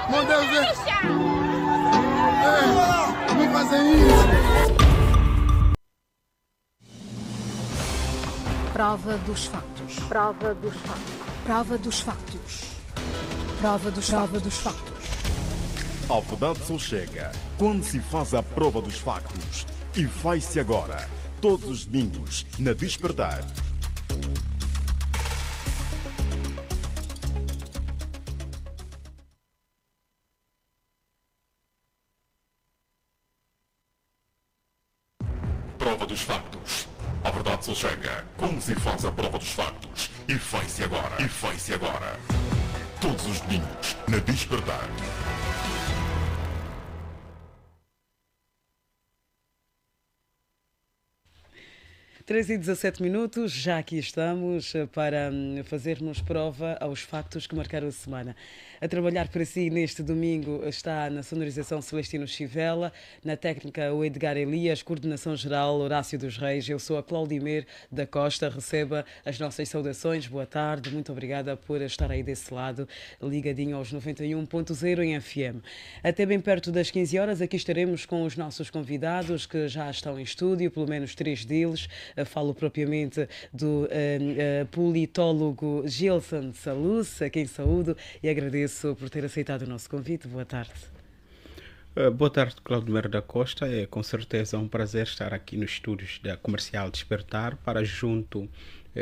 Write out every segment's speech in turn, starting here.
Meu Deus, não fazem isso. Prova dos factos. Prova dos factos. Prova dos factos. Prova dos factos. A verdade só chega quando se faz a prova dos factos. E faz-se agora, todos os domingos, na Despertar. Prova dos factos. A verdade só chega quando se faz a prova dos factos. E faz-se agora. E faz-se agora. Todos os domingos, na Despertar. 3h17, já aqui estamos para fazermos prova aos factos que marcaram a semana. A trabalhar para si neste domingo está na sonorização Celestino Chivela, na técnica o Edgar Elias, coordenação geral Horácio dos Reis. Eu sou a Claudimer da Costa, receba as nossas saudações, boa tarde, muito obrigada por estar aí desse lado, ligadinho aos 91.0 em FM. Até bem perto das 15 horas, aqui estaremos com os nossos convidados que já estão em estúdio, pelo menos 3 deles. Falo propriamente do politólogo Gilson Salus, a quem saúdo e agradeço por ter aceitado o nosso convite. Boa tarde. Boa tarde, Claudimer da Costa. É com certeza um prazer estar aqui nos estúdios da Comercial Despertar para, junto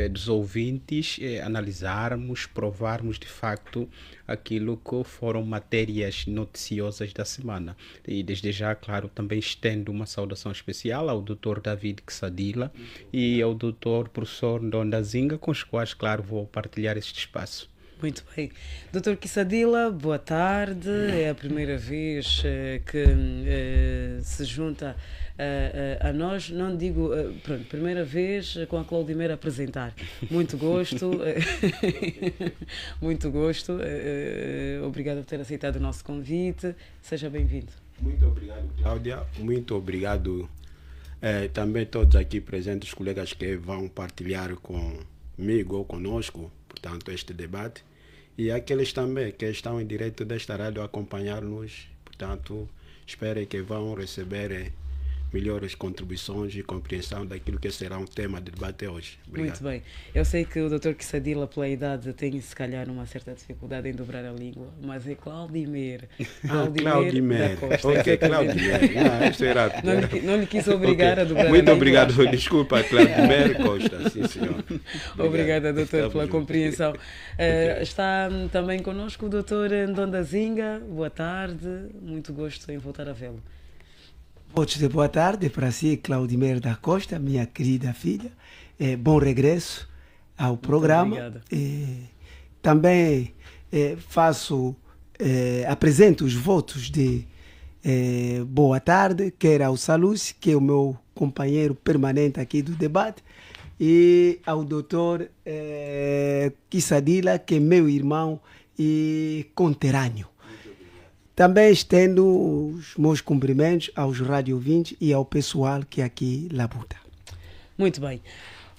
dos ouvintes, analisarmos, provarmos de facto aquilo que foram matérias noticiosas da semana. E desde já, claro, também estendo uma saudação especial ao Dr. David Quisadila e ao Dr. Professor Ndonda Zinga, com os quais, claro, vou partilhar este espaço. Muito bem. Dr. Quisadila, boa tarde. É a primeira vez que se junta a nós. Não digo, pronto, primeira vez com a Claudimer a apresentar. Muito gosto. Muito gosto. Obrigado por ter aceitado o nosso convite. Seja bem-vindo. Muito obrigado, Cláudia. Muito obrigado também todos aqui presentes, os colegas que vão partilhar comigo ou conosco, portanto, este debate. E aqueles também que estão em direito desta rádio a acompanhar-nos, portanto, espero que vão receber melhores contribuições e compreensão daquilo que será um tema de debate hoje. Obrigado. Muito bem. Eu sei que o Dr. Quisadila, pela idade, tem se calhar uma certa dificuldade em dobrar a língua, mas é Claudimer. Claudimer. Ok, Claudimer. Isso era... não lhe quis obrigar a dobrar a língua. Muito obrigado. Desculpa, Claudimer Costa. Sim, senhor. Obrigada, doutor, pela compreensão. Está também connosco o doutor Ndonda Zinga. Boa tarde. Muito gosto em voltar a vê-lo. Boa tarde para si, Claudimer da Costa, minha querida filha. Bom regresso ao programa. Também apresento os votos de boa tarde, quer ao Salus, que é o meu companheiro permanente aqui do debate, e ao doutor Quisadila, que é meu irmão e conterrâneo. Também estendo os meus cumprimentos aos radiovintes e ao pessoal que aqui labuta. Muito bem.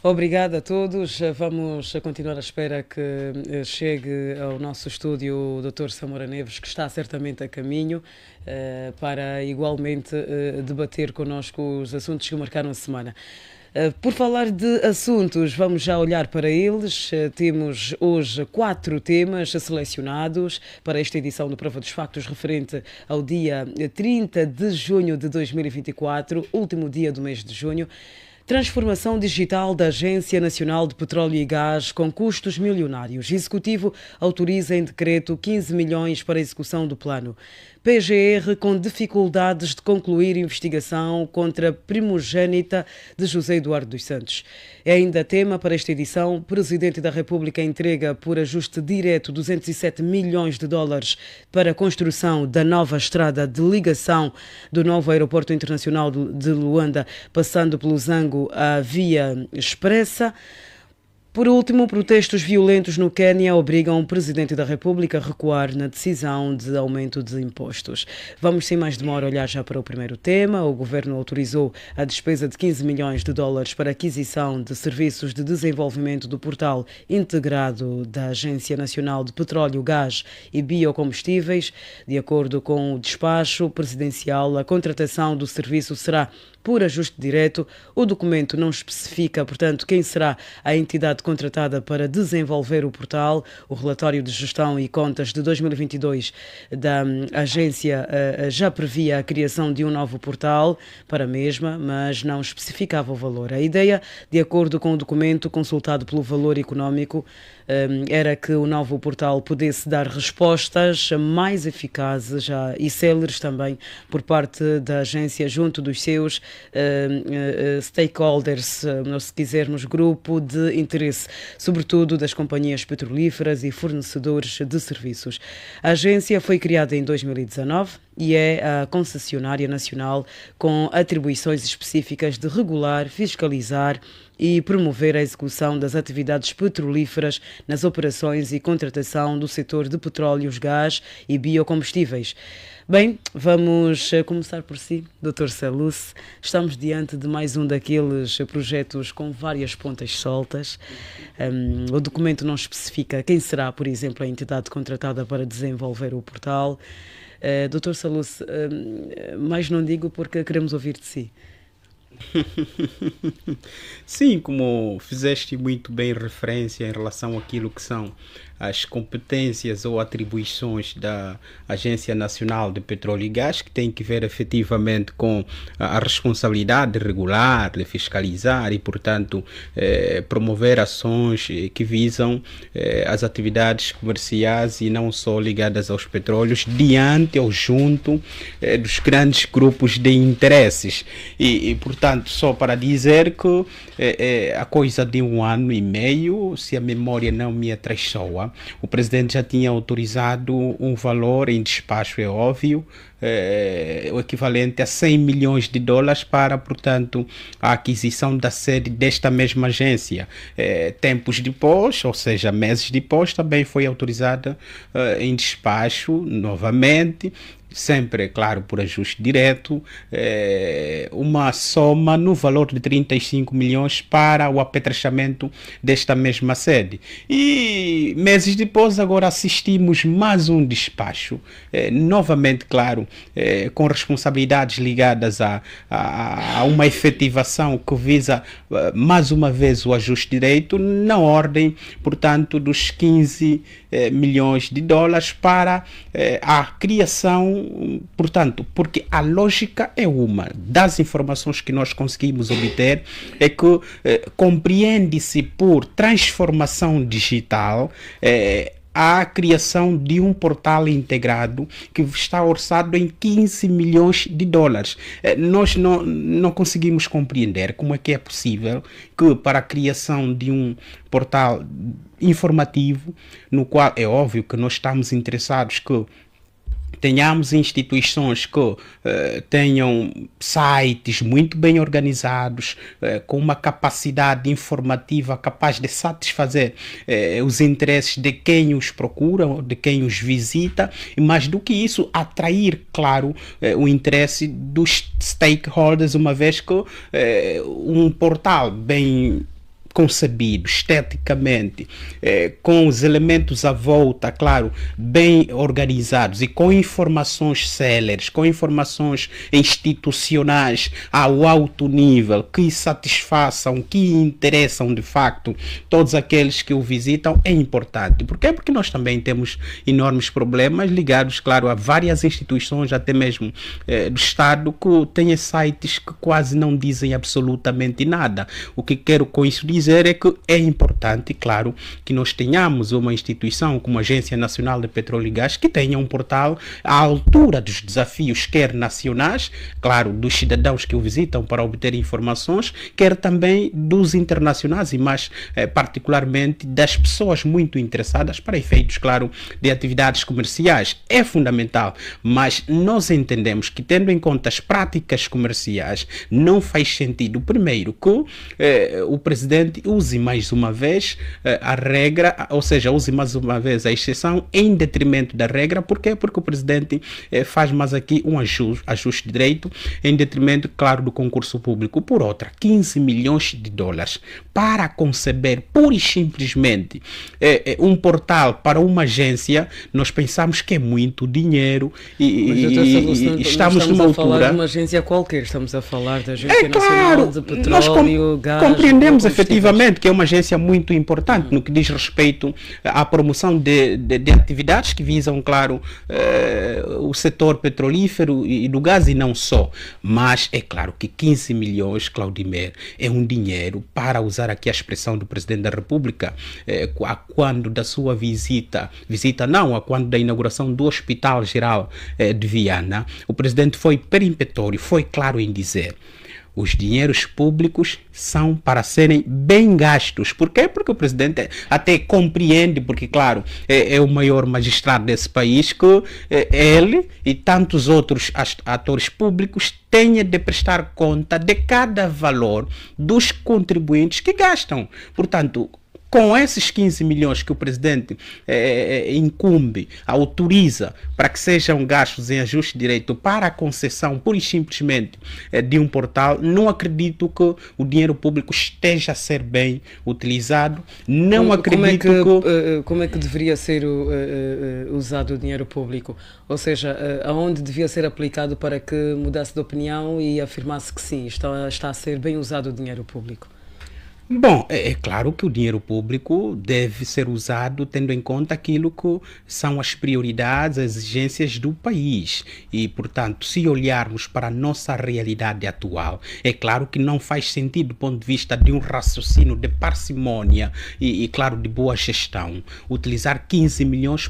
Obrigada a todos. Vamos continuar à espera que chegue ao nosso estúdio o Dr. Samora Neves, que está certamente a caminho, para igualmente debater connosco os assuntos que marcaram a semana. Por falar de assuntos, vamos já olhar para eles. Temos hoje 4 temas selecionados para esta edição do Prova dos Factos, referente ao dia 30 de junho de 2024, último dia do mês de junho. Transformação digital da Agência Nacional de Petróleo e Gás com custos milionários. Executivo autoriza em decreto 15 milhões para a execução do plano. PGR com dificuldades de concluir investigação contra a primogênita de José Eduardo dos Santos. É ainda tema para esta edição. O Presidente da República entrega por ajuste direto 207 milhões de dólares para a construção da nova estrada de ligação do novo aeroporto internacional de Luanda, passando pelo Zango, a via expressa. Por último, protestos violentos no Quênia obrigam o Presidente da República a recuar na decisão de aumento de impostos. Vamos, sem mais demora, olhar já para o primeiro tema. O governo autorizou a despesa de 15 milhões de dólares para a aquisição de serviços de desenvolvimento do portal integrado da Agência Nacional de Petróleo, Gás e Biocombustíveis. De acordo com o despacho presidencial, a contratação do serviço será por ajuste direto. O documento não especifica, portanto, quem será a entidade contratada para desenvolver o portal. O relatório de gestão e contas de 2022 da agência já previa a criação de um novo portal para a mesma, mas não especificava o valor. A ideia, de acordo com o documento consultado pelo Valor Económico, era que o novo portal pudesse dar respostas mais eficazes e céleres também por parte da agência junto dos seus stakeholders, se quisermos, grupo de interesse, sobretudo das companhias petrolíferas e fornecedores de serviços. A agência foi criada em 2019 e é a concessionária nacional com atribuições específicas de regular, fiscalizar e promover a execução das atividades petrolíferas nas operações e contratação do setor de petróleos, gás e biocombustíveis. Bem, vamos começar por si, Dr. Saluce. Estamos diante de mais um daqueles projetos com várias pontas soltas. O documento não especifica quem será, por exemplo, a entidade contratada para desenvolver o portal. Dr. Saluce, mais não digo porque queremos ouvir de si. Sim, como fizeste muito bem referência em relação àquilo que são as competências ou atribuições da Agência Nacional de Petróleo e Gás, que tem que ver efetivamente com a responsabilidade de regular, de fiscalizar e, portanto, promover ações que visam as atividades comerciais e não só ligadas aos petróleos, diante ou junto dos grandes grupos de interesses. E, portanto, só para dizer que a coisa de 1 ano e meio, se a memória não me atraiçoa, o presidente já tinha autorizado um valor em despacho, é óbvio, o equivalente a 100 milhões de dólares para, portanto, a aquisição da sede desta mesma agência. Tempos depois, ou seja, meses depois, também foi autorizada em despacho novamente, sempre, claro, por ajuste direto, uma soma no valor de 35 milhões para o apetrechamento desta mesma sede. E meses depois, agora assistimos mais um despacho, novamente, claro, com responsabilidades ligadas a uma efetivação que visa, mais uma vez, o ajuste direito, na ordem, portanto, dos 15 milhões de dólares para a criação. Portanto, porque a lógica é uma das informações que nós conseguimos obter, é que compreende-se por transformação digital a criação de um portal integrado que está orçado em 15 milhões de dólares. Nós não conseguimos compreender como é que é possível que, para a criação de um portal informativo, no qual é óbvio que nós estamos interessados que tenhamos instituições que tenham sites muito bem organizados, com uma capacidade informativa capaz de satisfazer os interesses de quem os procura, de quem os visita, e mais do que isso, atrair, claro, o interesse dos stakeholders, uma vez que um portal bem concebido esteticamente, com os elementos à volta, claro, bem organizados e com informações céleres, com informações institucionais ao alto nível, que satisfaçam, que interessam de facto todos aqueles que o visitam, é importante. Por quê? Porque nós também temos enormes problemas ligados, claro, a várias instituições, até mesmo do Estado, que têm sites que quase não dizem absolutamente nada. O que quero com isso dizer é que é importante, claro, que nós tenhamos uma instituição como a Agência Nacional de Petróleo e Gás que tenha um portal à altura dos desafios, quer nacionais, claro, dos cidadãos que o visitam para obter informações, quer também dos internacionais e mais particularmente das pessoas muito interessadas para efeitos, claro, de atividades comerciais. É fundamental, mas nós entendemos que, tendo em conta as práticas comerciais, não faz sentido, primeiro, que o presidente Presidente use mais uma vez a regra, ou seja, use mais uma vez a exceção em detrimento da regra. Por quê? Porque o Presidente faz mais aqui um ajuste de direito em detrimento, claro, do concurso público. Por outra, 15 milhões de dólares para conceber pura e simplesmente um portal para uma agência, nós pensamos que é muito dinheiro e estamos numa altura... Não estamos a falar de uma agência qualquer, estamos a falar da Agência claro, Nacional de Petróleo, Gás... Compreendemos efetivamente que é uma agência muito importante no que diz respeito à promoção de atividades que visam, claro, o setor petrolífero e do gás e não só. Mas é claro que 15 milhões, Claudimer, é um dinheiro, para usar aqui a expressão do Presidente da República, a quando da sua a quando da inauguração do Hospital Geral de Viana, o Presidente foi peremptório, foi claro em dizer: os dinheiros públicos são para serem bem gastos. Por quê? Porque o Presidente até compreende, porque, claro, é o maior magistrado desse país, que ele e tantos outros atores públicos tenha de prestar conta de cada valor dos contribuintes que gastam. Portanto, com esses 15 milhões que o Presidente incumbe, autoriza para que sejam gastos em ajuste de direito para a concessão, pura e simplesmente, de um portal, não acredito que o dinheiro público esteja a ser bem utilizado. Não acredito como é que deveria ser usado o dinheiro público? Ou seja, aonde devia ser aplicado para que mudasse de opinião e afirmasse que sim, está a ser bem usado o dinheiro público? Bom, é claro que o dinheiro público deve ser usado tendo em conta aquilo que são as prioridades, as exigências do país. E, portanto, se olharmos para a nossa realidade atual, é claro que não faz sentido do ponto de vista de um raciocínio de parcimônia e claro, de boa gestão, utilizar 15 milhões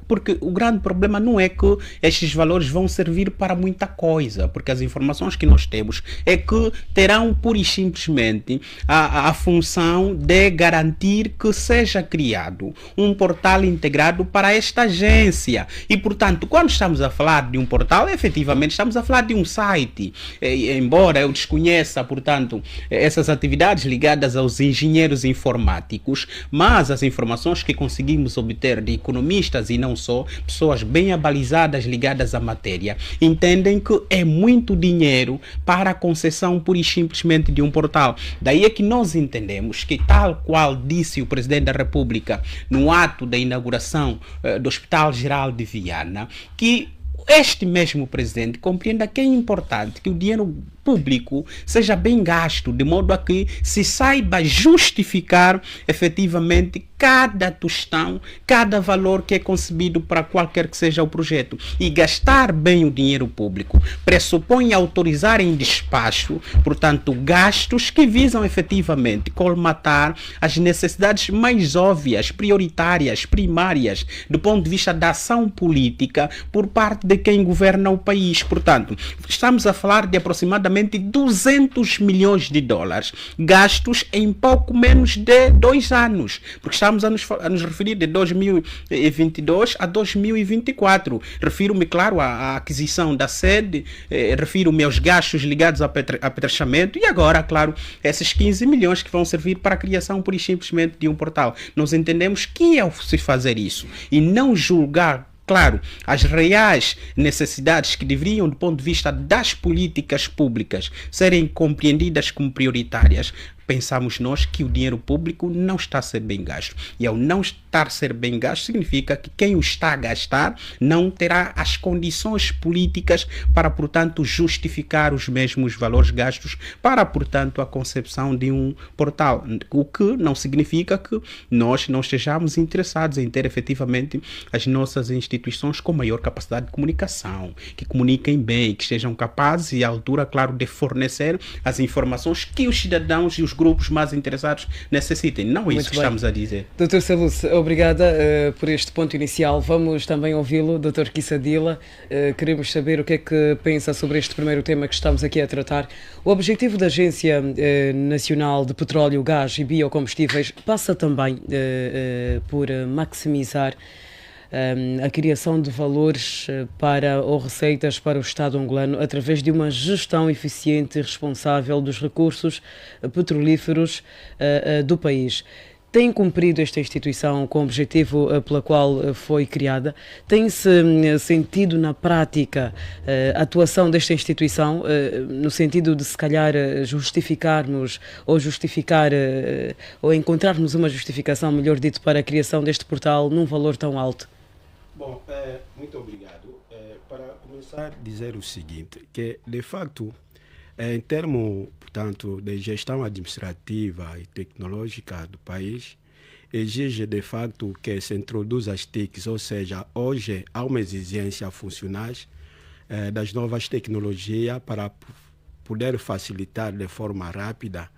porque o grande problema não é que estes valores vão servir para muita coisa, porque as informações que nós temos é que terão pura e simplesmente a função de garantir que seja criado um portal integrado para esta agência. E, portanto, quando estamos a falar de um portal, efetivamente estamos a falar de um site. Embora eu desconheça, portanto, essas atividades ligadas aos engenheiros informáticos, mas as informações que conseguimos obter de economistas e não só, pessoas bem abalizadas ligadas à matéria, entendem que é muito dinheiro para a concessão pura e simplesmente de um portal. Daí é que nós entendemos que, tal qual disse o Presidente da República no ato da inauguração do Hospital Geral de Viana, que este mesmo Presidente compreenda que é importante que o dinheiro público seja bem gasto, de modo a que se saiba justificar efetivamente cada tostão, cada valor que é concebido para qualquer que seja o projeto. E gastar bem o dinheiro público pressupõe autorizar em despacho, portanto, gastos que visam efetivamente colmatar as necessidades mais óbvias, prioritárias, primárias, do ponto de vista da ação política por parte de quem governa o país. Portanto, estamos a falar de aproximadamente 200 milhões de dólares gastos em pouco menos de 2 anos, porque estamos a nos referir de 2022 a 2024. Refiro-me, claro, à aquisição da sede, refiro-me aos gastos ligados ao apetrechamento e agora, claro, esses 15 milhões que vão servir para a criação, pura e simplesmente, de um portal. Nós entendemos que é se fazer isso e não julgar, claro, as reais necessidades que deveriam, do ponto de vista das políticas públicas, serem compreendidas como prioritárias. Pensamos nós que o dinheiro público não está a ser bem gasto. E ao não estar a ser bem gasto, significa que quem o está a gastar não terá as condições políticas para, portanto, justificar os mesmos valores gastos para, portanto, a concepção de um portal. O que não significa que nós não estejamos interessados em ter efetivamente as nossas instituições com maior capacidade de comunicação, que comuniquem bem, que estejam capazes e à altura, claro, de fornecer as informações que os cidadãos e os grupos mais interessados necessitem. Não é isso que estamos a dizer. Dr. Salus, obrigada por este ponto inicial. Vamos também ouvi-lo, Dr. Kissadila. Queremos saber o que é que pensa sobre este primeiro tema que estamos aqui a tratar. O objetivo da Agência Nacional de Petróleo, Gás e Biocombustíveis passa também por maximizar a criação de valores ou receitas para o Estado angolano através de uma gestão eficiente e responsável dos recursos petrolíferos do país. Tem cumprido esta instituição com o objetivo pela qual foi criada? Tem-se sentido na prática a atuação desta instituição no sentido de, se calhar, justificarmos ou encontrarmos uma justificação, melhor dito, para a criação deste portal num valor tão alto? Bom, muito obrigado. Para começar, dizer o seguinte, que de facto, em termos, portanto, de gestão administrativa e tecnológica do país, exige de facto que se introduza as TICs, ou seja, hoje há uma exigência funcional das novas tecnologias para poder facilitar de forma rápida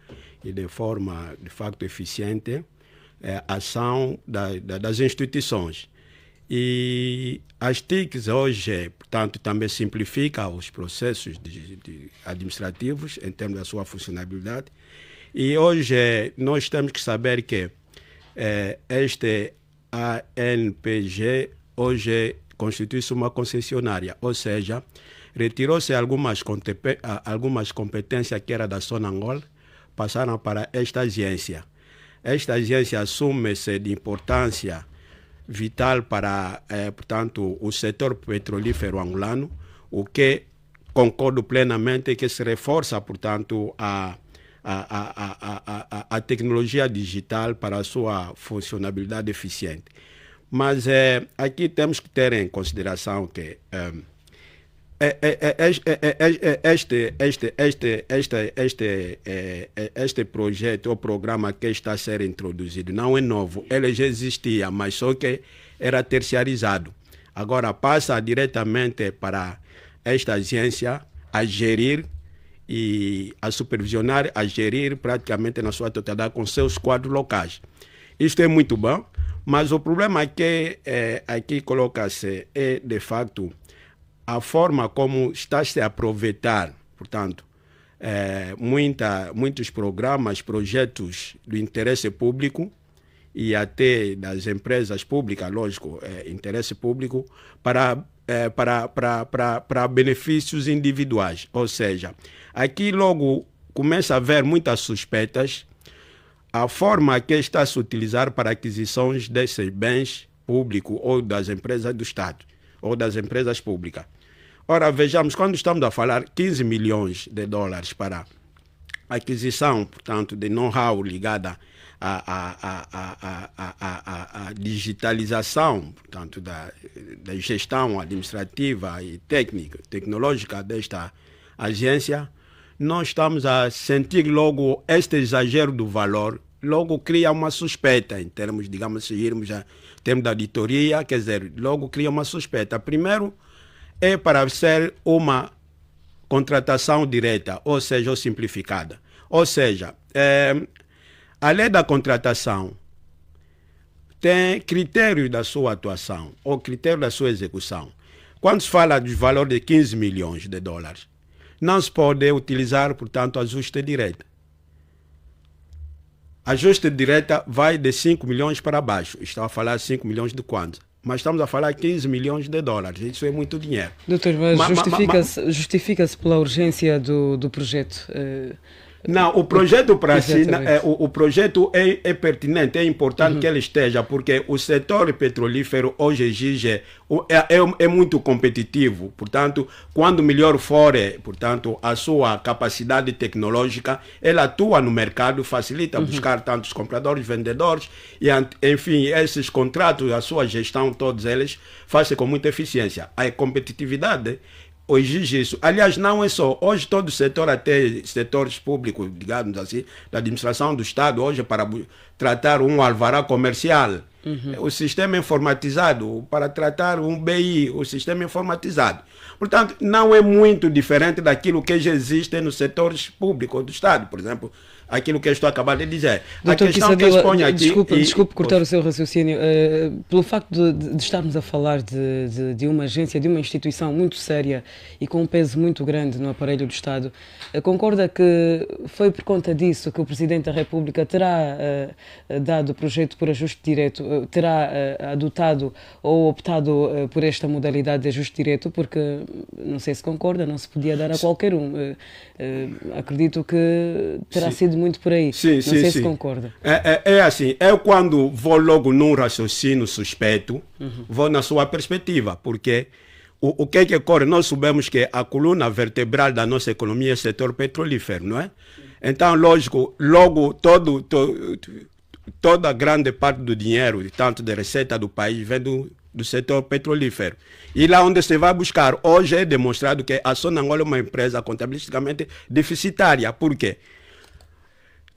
e de forma, de facto, eficiente a ação das instituições. E as TICs hoje, portanto, também simplificam os processos administrativos em termos da sua funcionalidade. E hoje nós temos que saber que este ANPG hoje constitui-se uma concessionária, ou seja, retirou-se algumas competências que eram da Sonangol, passaram para esta agência. Esta agência assume-se de importância vital para, portanto, o setor petrolífero angolano, o que concordo plenamente que se reforça, portanto, a tecnologia digital para a sua funcionalidade eficiente. Mas aqui temos que ter em consideração que este projeto ou programa que está a ser introduzido não é novo, ele já existia, mas só que era terciarizado. Agora passa diretamente para esta agência a gerir e a supervisionar, a gerir praticamente na sua totalidade com seus quadros locais. Isto é muito bom, mas o problema que aqui coloca-se é, de facto, a forma como está-se a aproveitar, portanto, muitos programas, projetos do interesse público e até das empresas públicas, lógico, interesse público, para benefícios individuais. Ou seja, aqui logo começa a haver muitas suspeitas a forma que está a se utilizar para aquisições desses bens públicos ou das empresas do Estado ou das empresas públicas. Ora, vejamos, quando estamos a falar 15 milhões de dólares para aquisição, portanto, de know-how ligada à digitalização, portanto, da gestão administrativa e tecnológica desta agência, nós estamos a sentir logo este exagero do valor, logo cria uma suspeita em termos, digamos, se irmos a termos da auditoria, quer dizer, logo cria uma suspeita. Primeiro, é para ser uma contratação direta, ou seja, ou simplificada. Ou seja, a lei da contratação tem critérios da sua atuação, ou critério da sua execução. Quando se fala do valor de 15 milhões de dólares, não se pode utilizar, portanto, ajuste direto. Ajuste direta vai de 5 milhões para baixo. Estava a falar 5 milhões de quanto? Mas estamos a falar 15 milhões de dólares. Isso é muito dinheiro. Doutor, mas justifica-se pela urgência do projeto? Não, o projeto para si, o projeto é pertinente, é importante que ele esteja, porque o setor petrolífero hoje exige, é muito competitivo. Portanto, quando melhor for, portanto, a sua capacidade tecnológica, ele atua no mercado, facilita buscar tantos compradores, vendedores, e enfim, esses contratos, a sua gestão, todos eles, fazem com muita eficiência. A competitividade exige isso. Aliás, não é só. Hoje todo o setor, até setores públicos, digamos assim, da administração do Estado, hoje para tratar um alvará comercial, o sistema informatizado, para tratar um BI, o sistema informatizado. Portanto, não é muito diferente daquilo que já existe nos setores públicos do Estado, por exemplo, aquilo que eu estou acabando de dizer. Doutor, a questão que expõe aqui... Desculpe cortar o seu raciocínio. Pelo facto de estarmos a falar de uma agência, de uma instituição muito séria e com um peso muito grande no aparelho do Estado, concorda que foi por conta disso que o Presidente da República terá dado o projeto por ajuste direto terá adotado ou optado por esta modalidade de ajuste direto, porque, não sei se concorda, não se podia dar a qualquer um. Acredito que terá sido muito por aí. Sim, não sei se concorda. É assim, eu quando vou logo num raciocínio suspeito, vou na sua perspectiva, porque o que é que ocorre? Nós sabemos que a coluna vertebral da nossa economia é o setor petrolífero, não é? Então, lógico, logo toda a grande parte do dinheiro, tanto da receita do país, vem do setor petrolífero. E lá onde você vai buscar, hoje é demonstrado que a Sonangol é uma empresa contabilisticamente deficitária. Por quê?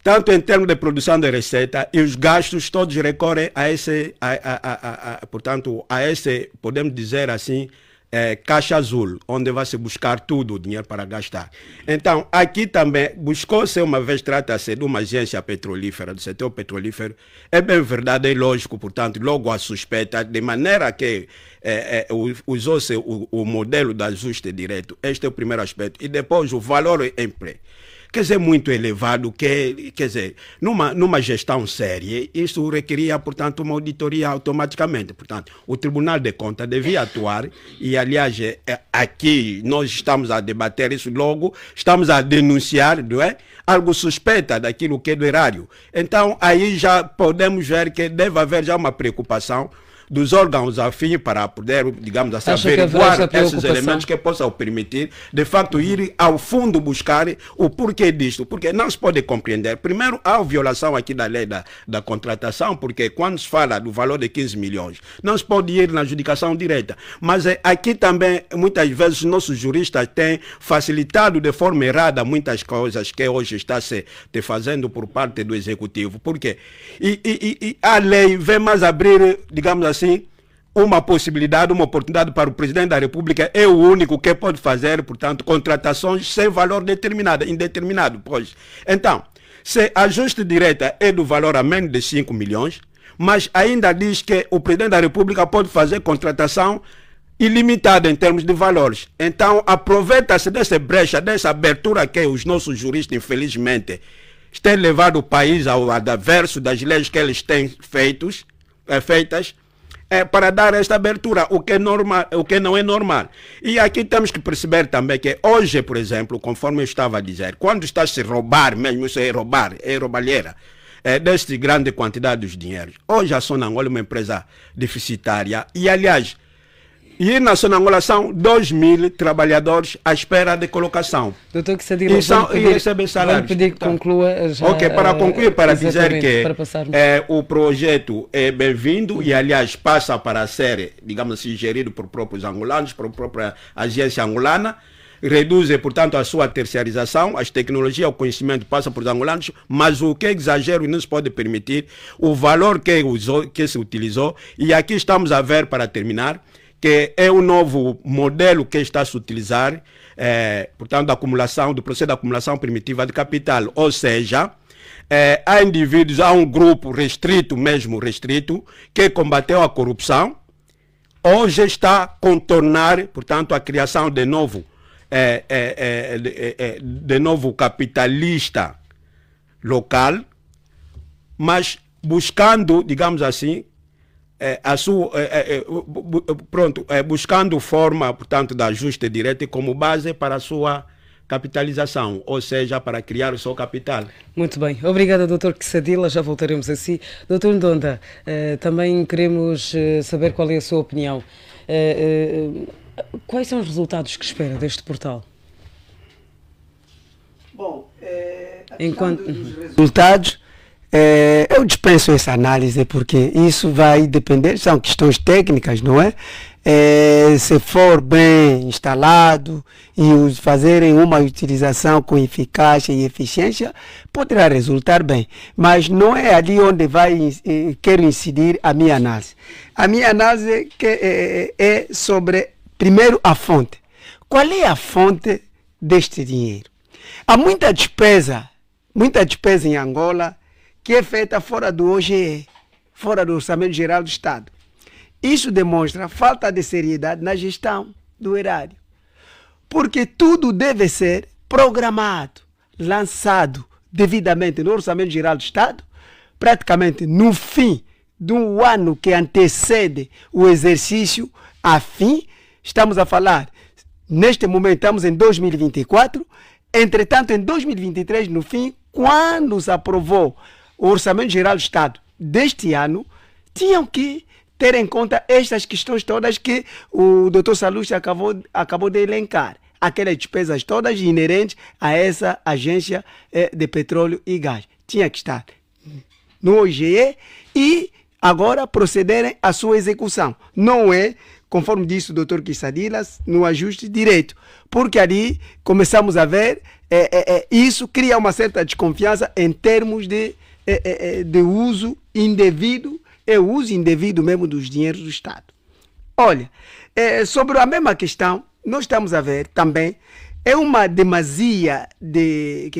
Tanto em termos de produção de receita, e os gastos todos recorrem a esse, portanto, a esse, podemos dizer assim, caixa azul, onde vai se buscar tudo o dinheiro para gastar. Então, aqui também buscou-se, uma vez trata-se de uma agência petrolífera, do setor petrolífero, é bem verdade, é lógico, portanto, logo a suspeita, de maneira que usou-se o modelo de ajuste direto. Este é o primeiro aspecto. E depois o valor emprego. Quer dizer, muito elevado, quer dizer, numa gestão séria, isso requeria, portanto, uma auditoria automaticamente. Portanto, o Tribunal de Contas devia atuar e, aliás, aqui nós estamos a debater isso logo, estamos a denunciar, não é? Algo suspeita daquilo que é do erário. Então, aí já podemos ver que deve haver já uma preocupação dos órgãos afins para poder, digamos assim, averiguar esses elementos que possam permitir, de facto, ir ao fundo buscar o porquê disto. Porque não se pode compreender. Primeiro, há violação aqui da lei da contratação, porque quando se fala do valor de 15 milhões, não se pode ir na adjudicação direta. Mas aqui também, muitas vezes, os nossos juristas têm facilitado de forma errada muitas coisas que hoje está se fazendo por parte do Executivo. Por quê? E a lei vem mais abrir, digamos assim, uma possibilidade, uma oportunidade para o Presidente da República, é o único que pode fazer, portanto, contratações sem valor determinado, indeterminado. Pois. Então, se ajuste direto é do valor a menos de 5 milhões, mas ainda diz que o Presidente da República pode fazer contratação ilimitada em termos de valores. Então, aproveita-se dessa brecha, dessa abertura que os nossos juristas, infelizmente, têm levado o país ao adverso das leis que eles têm feitas, para dar esta abertura, o que não é normal. E aqui temos que perceber também que hoje, por exemplo, conforme eu estava a dizer, quando está a se roubar, mesmo isso é roubar, é roubalheira, desta grande quantidade de dinheiro. Hoje a Sonangol é uma empresa deficitária e, aliás, e na Sonangol são 2.000 trabalhadores à espera de colocação. Doutor Quessadilla, e recebem salários. Vou pedir que conclua já. Ok, para concluir, para dizer que para o projeto é bem-vindo e, aliás, passa para ser, digamos assim, gerido por próprios angolanos, por própria agência angolana, reduz, portanto, a sua terceirização, as tecnologias, o conhecimento passa por os angolanos, mas o que é exagero não se pode permitir, o valor que se utilizou, e aqui estamos a ver, para terminar, que é um novo modelo que está a se utilizar, portanto, do processo de acumulação primitiva de capital. Ou seja, há indivíduos, há um grupo restrito, que combateu a corrupção, hoje está a contornar, portanto, a criação de novo capitalista local, mas buscando, digamos assim, buscando forma, portanto, de ajuste direto como base para a sua capitalização, ou seja, para criar o seu capital. Muito bem. Obrigada, Dr. Quessadilla. Já voltaremos a si. Dr. Ndonda, também queremos saber qual é a sua opinião. Quais são os resultados que espera deste portal? Bom, dos resultados, eu dispenso essa análise porque isso vai depender, são questões técnicas, não é? Se for bem instalado e fazerem uma utilização com eficácia e eficiência, poderá resultar bem. Mas não é ali onde quero incidir a minha análise. A minha análise é sobre, primeiro, a fonte. Qual é a fonte deste dinheiro? Há muita despesa em Angola que é feita fora do OGE, fora do Orçamento Geral do Estado. Isso demonstra falta de seriedade na gestão do erário. Porque tudo deve ser programado, lançado devidamente no Orçamento Geral do Estado, praticamente no fim do ano que antecede o exercício a fim. Estamos a falar, neste momento estamos em 2024, entretanto em 2023, no fim, quando se aprovou o Orçamento Geral do Estado deste ano, tinham que ter em conta estas questões todas que o Dr. Sallusti acabou de elencar. Aquelas despesas todas inerentes a essa agência de petróleo e gás. Tinha que estar no OGE e agora procederem à sua execução. Não é, conforme disse o Dr. Kissadila, no ajuste direito. Porque ali começamos a ver, isso cria uma certa desconfiança em termos de uso indevido, o uso indevido mesmo dos dinheiros do Estado. Olha, sobre a mesma questão, nós estamos a ver também, é uma demasia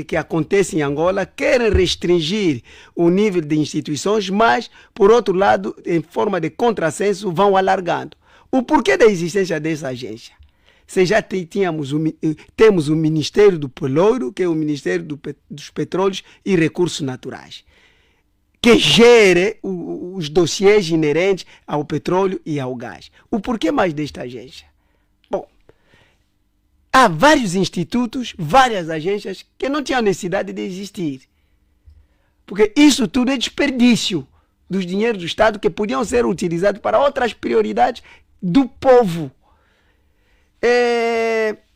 que acontece em Angola, querem restringir o nível de instituições, mas, por outro lado, em forma de contrassenso, vão alargando. O porquê da existência dessa agência? Se já temos o Ministério do Pelouro, que é o Ministério dos Petróleos e Recursos Naturais, que gere os dossiês inerentes ao petróleo e ao gás. O porquê mais desta agência? Bom, há vários institutos, várias agências que não tinham necessidade de existir. Porque isso tudo é desperdício dos dinheiros do Estado que podiam ser utilizados para outras prioridades do povo.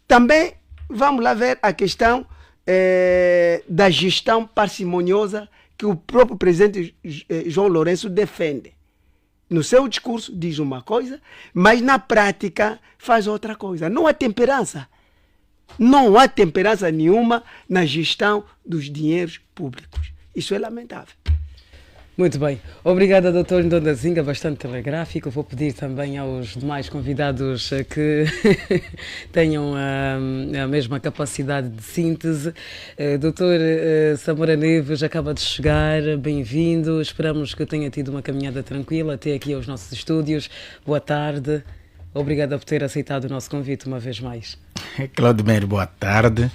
Também vamos lá ver a questão da gestão parcimoniosa que o próprio presidente João Lourenço defende. No seu discurso diz uma coisa, mas na prática faz outra coisa. Não há temperança. Não há temperança nenhuma na gestão dos dinheiros públicos. Isso é lamentável. Muito bem. Obrigada, Dr. Ndonda Zinga, bastante telegráfico. Vou pedir também aos demais convidados que tenham a mesma capacidade de síntese. Dr. Samora Neves acaba de chegar, bem-vindo. Esperamos que tenha tido uma caminhada tranquila até aqui aos nossos estúdios. Boa tarde. Obrigada por ter aceitado o nosso convite uma vez mais. Claudemir, boa tarde.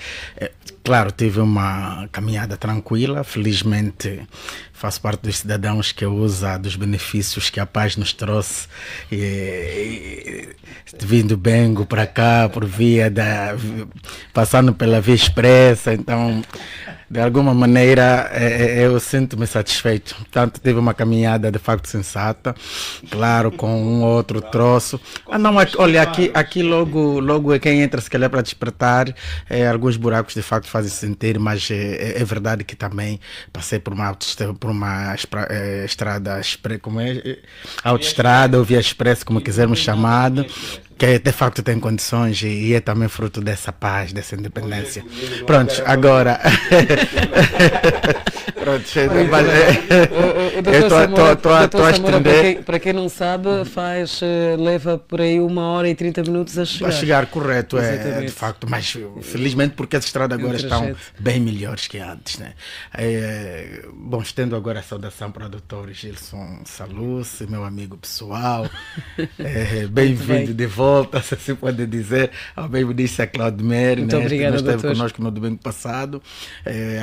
Claro, tive uma caminhada tranquila. Felizmente, faço parte dos cidadãos que usa dos benefícios que a paz nos trouxe. Vindo Bengo para cá, por via passando pela Via Expressa. Então, de alguma maneira, eu sinto-me satisfeito. Portanto, tive uma caminhada de facto sensata. Claro, com um outro troço. Não, olha, aqui logo é quem entra, se calhar, para despertar. Alguns buracos de facto fazem sentir, mas é verdade que também passei por uma estrada, como é? Autoestrada ou via expresso, como quisermos chamar, que de facto tem condições e é também fruto dessa paz, dessa independência. Pronto, agora... Pronto, estou a estender. Para quem não sabe, leva por aí 1h30 a chegar. A chegar, correto, de facto, mas felizmente porque as estradas agora estão bem melhores que antes, né? Bom, estendo agora a saudação para o Dr. Gilson Sallusti, meu amigo pessoal, bem-vindo de volta, se assim pode dizer, ao mesmo disse a Claudemir, muito obrigado, que esteve conosco no domingo passado.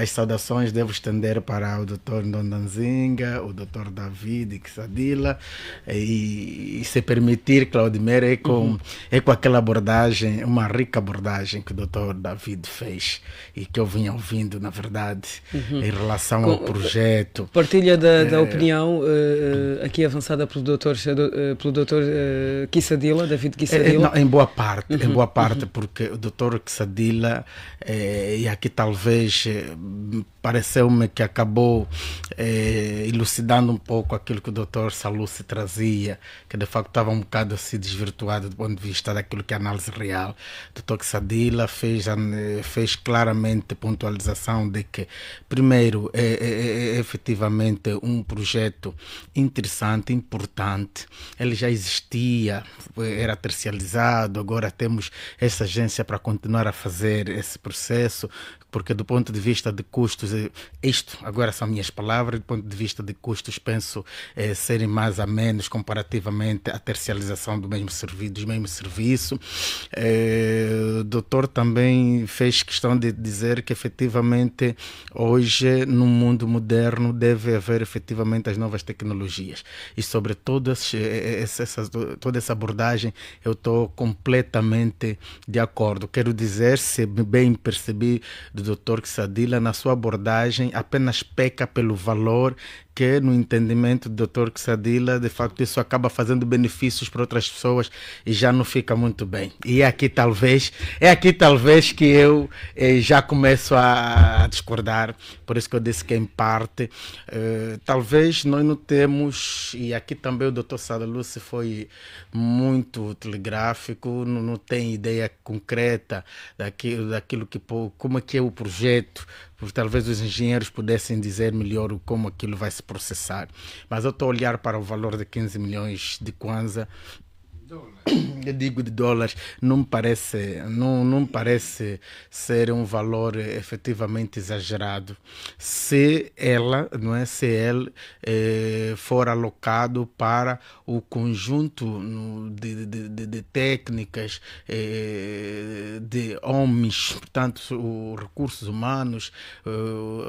As saudações devo estender para o Dr. Ndonda Zinga, o Dr. David Kissadila, e se permitir, Claudemir, é com aquela abordagem, uma rica abordagem que o Dr. David fez e que eu vinha ouvindo, na verdade, em relação ao projeto. Partilha da opinião aqui avançada pelo Dr. Kissadila, David Kissadila? Em boa parte, porque o Dr. Kissadila, e aqui talvez pareceu-me que acabou elucidando um pouco aquilo que o Dr. Sallusti trazia, que de facto estava um bocado assim desvirtuado do ponto de vista daquilo que é a análise real. O Dr. Kissadila fez claramente pontualização de que, primeiro, é efetivamente um projeto interessante, importante. Ele já existia, era terciarizado, agora temos essa agência para continuar a fazer esse processo, porque do ponto de vista de custos, isto agora são minhas palavras, do ponto de vista de custos, penso serem mais a menos comparativamente à tercialização do mesmo serviço. O doutor também fez questão de dizer que efetivamente hoje no mundo moderno deve haver efetivamente as novas tecnologias, e sobre toda essa abordagem eu estou completamente de acordo. Quero dizer, se bem percebi do Dr. Kissadila, na sua abordagem apenas peca pelo valor, que no entendimento do Dr. Kissadila, de facto, isso acaba fazendo benefícios para outras pessoas e já não fica muito bem. E é aqui talvez que eu já começo a discordar, por isso que eu disse que em parte, talvez nós não temos, e aqui também o Dr. Sadaluce foi muito telegráfico, não tem ideia concreta daquilo que, como é que é o projeto, porque talvez os engenheiros pudessem dizer melhor como aquilo vai se processar. Mas eu estou a olhar para o valor de 15 milhões de kwanza, eu digo de dólares, não me parece ser um valor efetivamente exagerado, se ele for alocado para o conjunto de técnicas, de homens, portanto, os recursos humanos,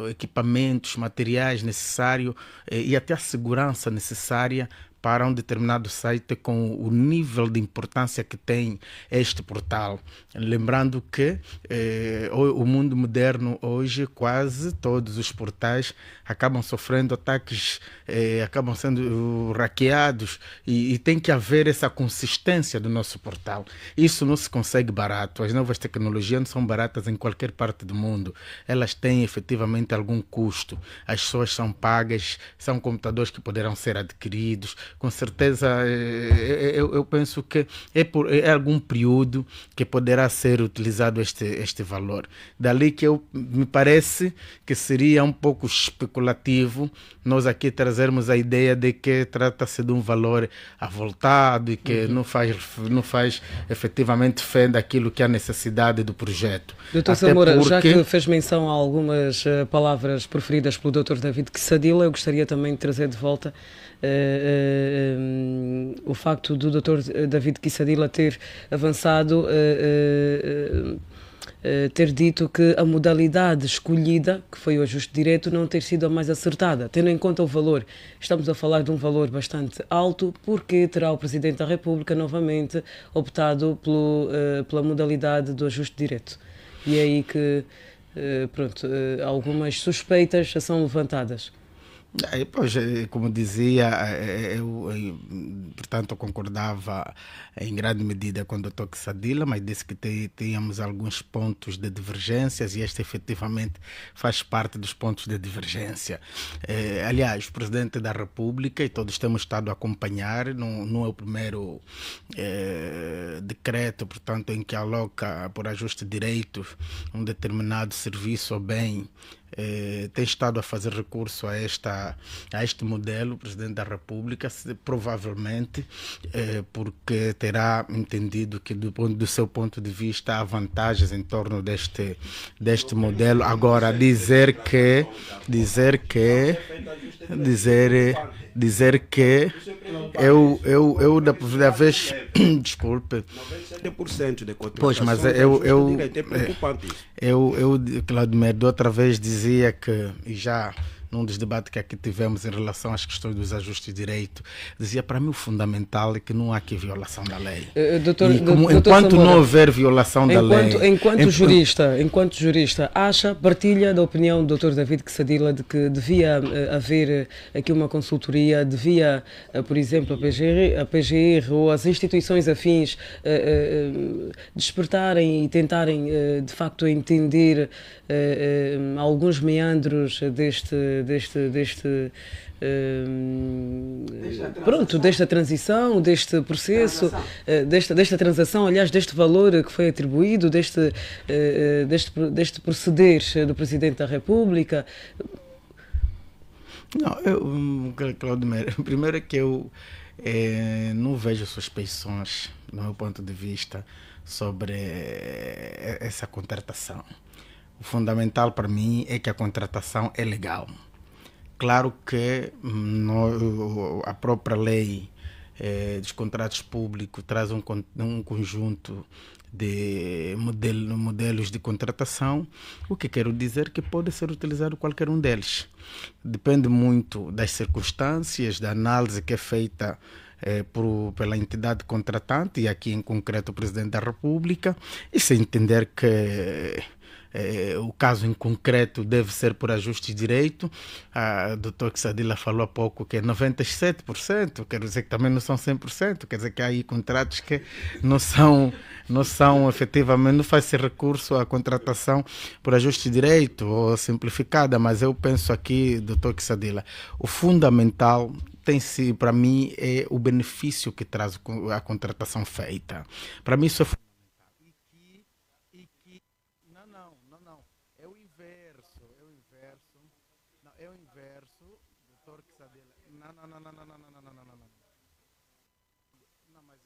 equipamentos, materiais necessários e até a segurança necessária para um determinado site com o nível de importância que tem este portal. Lembrando que o mundo moderno hoje, quase todos os portais acabam sofrendo ataques, acabam sendo hackeados e tem que haver essa consistência do nosso portal. Isso não se consegue barato. As novas tecnologias não são baratas em qualquer parte do mundo. Elas têm efetivamente algum custo. As pessoas são pagas, são computadores que poderão ser adquiridos. Com certeza, eu penso que é algum período que poderá ser utilizado este valor. Dali que me parece que seria um pouco especulativo nós aqui trazermos a ideia de que trata-se de um valor avultado e que não faz efetivamente fé daquilo que é a necessidade do projeto. Dr. Samora, já que fez menção a algumas palavras preferidas pelo Dr. David Kissadila, eu gostaria também de trazer de volta o facto do Dr. David Kissadila ter avançado, ter dito que a modalidade escolhida, que foi o ajuste direto, não ter sido a mais acertada, tendo em conta o valor. Estamos a falar de um valor bastante alto, porque terá o Presidente da República novamente optado pela modalidade do ajuste direto. E é aí que algumas suspeitas são levantadas. Pois, como dizia, portanto, eu concordava em grande medida com o Dr. Kissadila, mas disse que tínhamos alguns pontos de divergências e este efetivamente faz parte dos pontos de divergência. Aliás, o Presidente da República, e todos temos estado a acompanhar, não é o primeiro decreto, portanto, em que aloca por ajuste de direitos um determinado serviço ou bem, tem estado a fazer recurso a este modelo, o Presidente da República, provavelmente porque terá entendido que do seu ponto de vista há vantagens em torno deste modelo. Agora, dizer que eu da vez desculpe 90% de contratação, pois, mas Claudemir, de outra vez dizia que, e já num dos debates que aqui tivemos em relação às questões dos ajustes de direito, dizia para mim o fundamental é que não há aqui violação da lei. Enquanto não houver violação da lei... Enquanto jurista, partilha da opinião do Dr. David Kissadila de que devia haver aqui uma consultoria, devia, por exemplo, a PGR ou as instituições afins despertarem e tentarem de facto entender alguns meandros desta transição, deste processo, desta transação, aliás, deste valor que foi atribuído, deste proceder do Presidente da República. Não, Claudemir, primeiro é que eu não vejo suspeições, do meu ponto de vista, sobre essa contratação. O fundamental para mim é que a contratação é legal. Claro que a própria lei dos contratos públicos traz um conjunto de modelos de contratação, o que quero dizer que pode ser utilizado qualquer um deles. Depende muito das circunstâncias, da análise que é feita pela entidade contratante, e aqui em concreto o Presidente da República, e se entender que o caso em concreto deve ser por ajuste de direito. A doutora Quessadilla falou há pouco que é 97%, quer dizer que também não são 100%, quer dizer que há aí contratos que não são efetivamente, não faz-se recurso à contratação por ajuste de direito ou simplificada, mas eu penso aqui, doutor Quessadilla, o fundamental tem-se, para mim, é o benefício que traz a contratação feita. Para mim isso é fundamental. Não, mas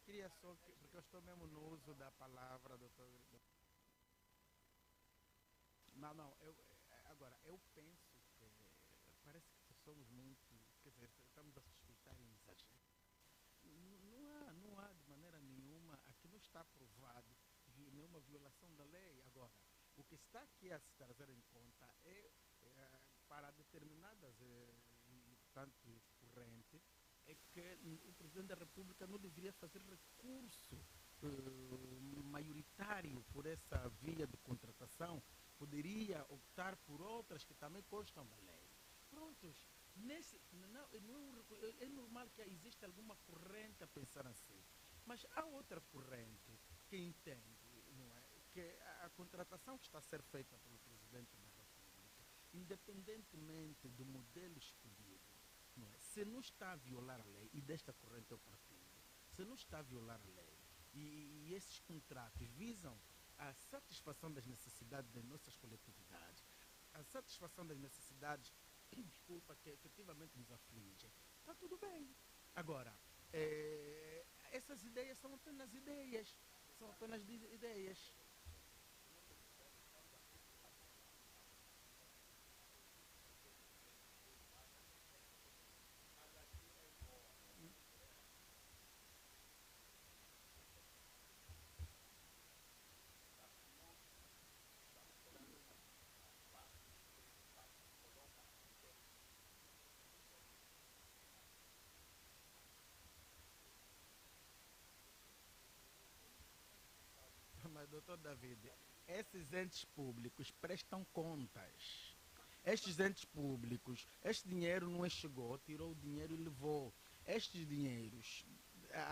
queria só porque eu estou mesmo no uso da palavra, doutor. Agora, eu penso que parece que somos muito, quer dizer, estamos a suspeitar em exagero. Não há de maneira nenhuma, aqui não está provado nenhuma violação da lei. Agora, o que está aqui a se trazer em conta é para determinadas correntes, é que o Presidente da República não deveria fazer recurso maioritário por essa via de contratação, poderia optar por outras que também constam da lei. Prontos, é normal que exista alguma corrente a pensar assim, mas há outra corrente que entende, não é, que a contratação que está a ser feita pelo Presidente da República, independentemente do modelo escolhido, não é, se não está a violar a lei, e desta corrente eu partilho, se não está a violar a lei, e esses contratos visam a satisfação das necessidades das nossas coletividades, a satisfação das necessidades, desculpa, que efetivamente nos afligem, está tudo bem. Agora, essas ideias são apenas ideias, Mas, doutor David, esses entes públicos prestam contas. Estes entes públicos, este dinheiro não chegou, tirou o dinheiro e levou. Estes dinheiros,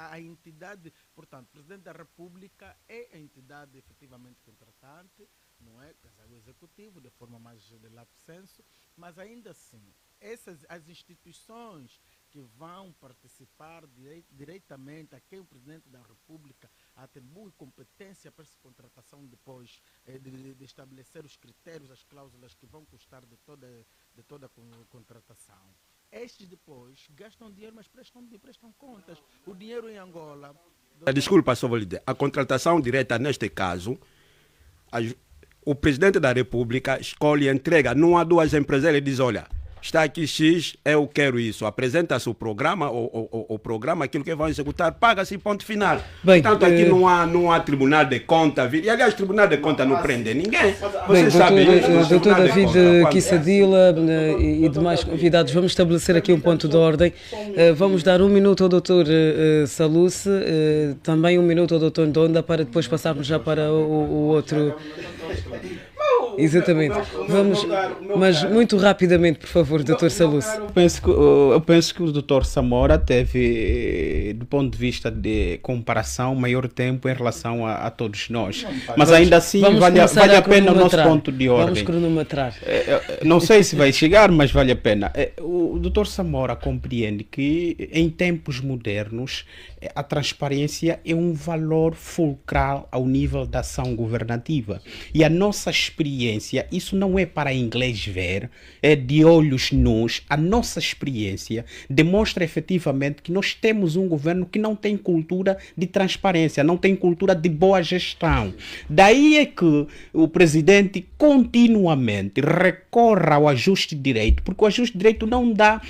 a entidade, portanto, o Presidente da República é a entidade efetivamente contratante, não é? O Executivo, de forma mais de lato sensu, mas ainda assim, as instituições que vão participar diretamente a quem o Presidente da República atribui competência para essa contratação depois de estabelecer os critérios, as cláusulas que vão custar de toda a contratação. Estes depois gastam dinheiro, mas prestam contas. O dinheiro em Angola... Desculpa, só vou lhe dizer. A contratação direta, neste caso, o Presidente da República escolhe e entrega. Não há duas empresas, ele diz, olha, está aqui X, eu quero isso. Apresenta-se o programa, o programa, aquilo que vão executar, paga-se ponto final. Bem, portanto, aqui não há Tribunal de Conta. E, aliás, Tribunal de Conta não prende ninguém. Você sabe isso. Doutor David Quessadilla e demais convidados, vamos estabelecer aqui um ponto de ordem. Vamos dar 1 minuto ao doutor Saluce, também 1 minuto ao doutor Ndonda, para depois passarmos já para o outro... Exatamente. Vamos, mas muito rapidamente, por favor, Dr. Saluce. Eu penso que o Dr. Samora teve, do ponto de vista de comparação, maior tempo em relação a todos nós. Mas ainda assim, vale a pena o nosso ponto de ordem. Vamos cronometrar. Não sei se vai chegar, mas vale a pena. O Dr. Samora compreende que, em tempos modernos, a transparência é um valor fulcral ao nível da ação governativa. E a nossa experiência experiência, isso não é para inglês ver, é de olhos nus. A nossa experiência demonstra efetivamente que nós temos um governo que não tem cultura de transparência, não tem cultura de boa gestão. Daí é que o presidente continuamente recorre ao ajuste de direito, porque o ajuste de direito não dá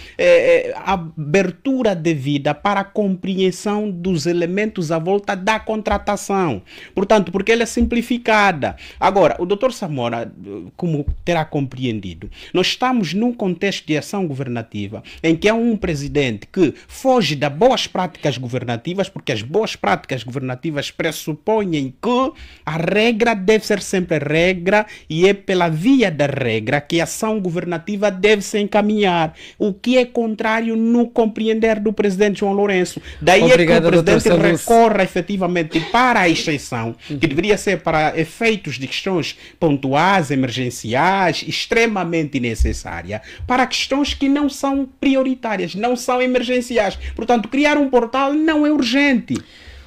abertura devida para a compreensão dos elementos à volta da contratação. Portanto, porque ela é simplificada. Agora, o Dr. Samora, como terá compreendido, nós estamos num contexto de ação governativa em que há um presidente que foge das boas práticas governativas, porque as boas práticas governativas pressupõem que a regra deve ser sempre regra e é pela via da regra que a ação governativa deve se encaminhar, o que é contrário no compreender do presidente João Lourenço. Daí Obrigado, é que o presidente recorre efetivamente para a exceção, que deveria ser para efeitos de questões pontuais, emergenciais, extremamente necessária, para questões que não são prioritárias, não são emergenciais. Portanto, criar um portal não é urgente.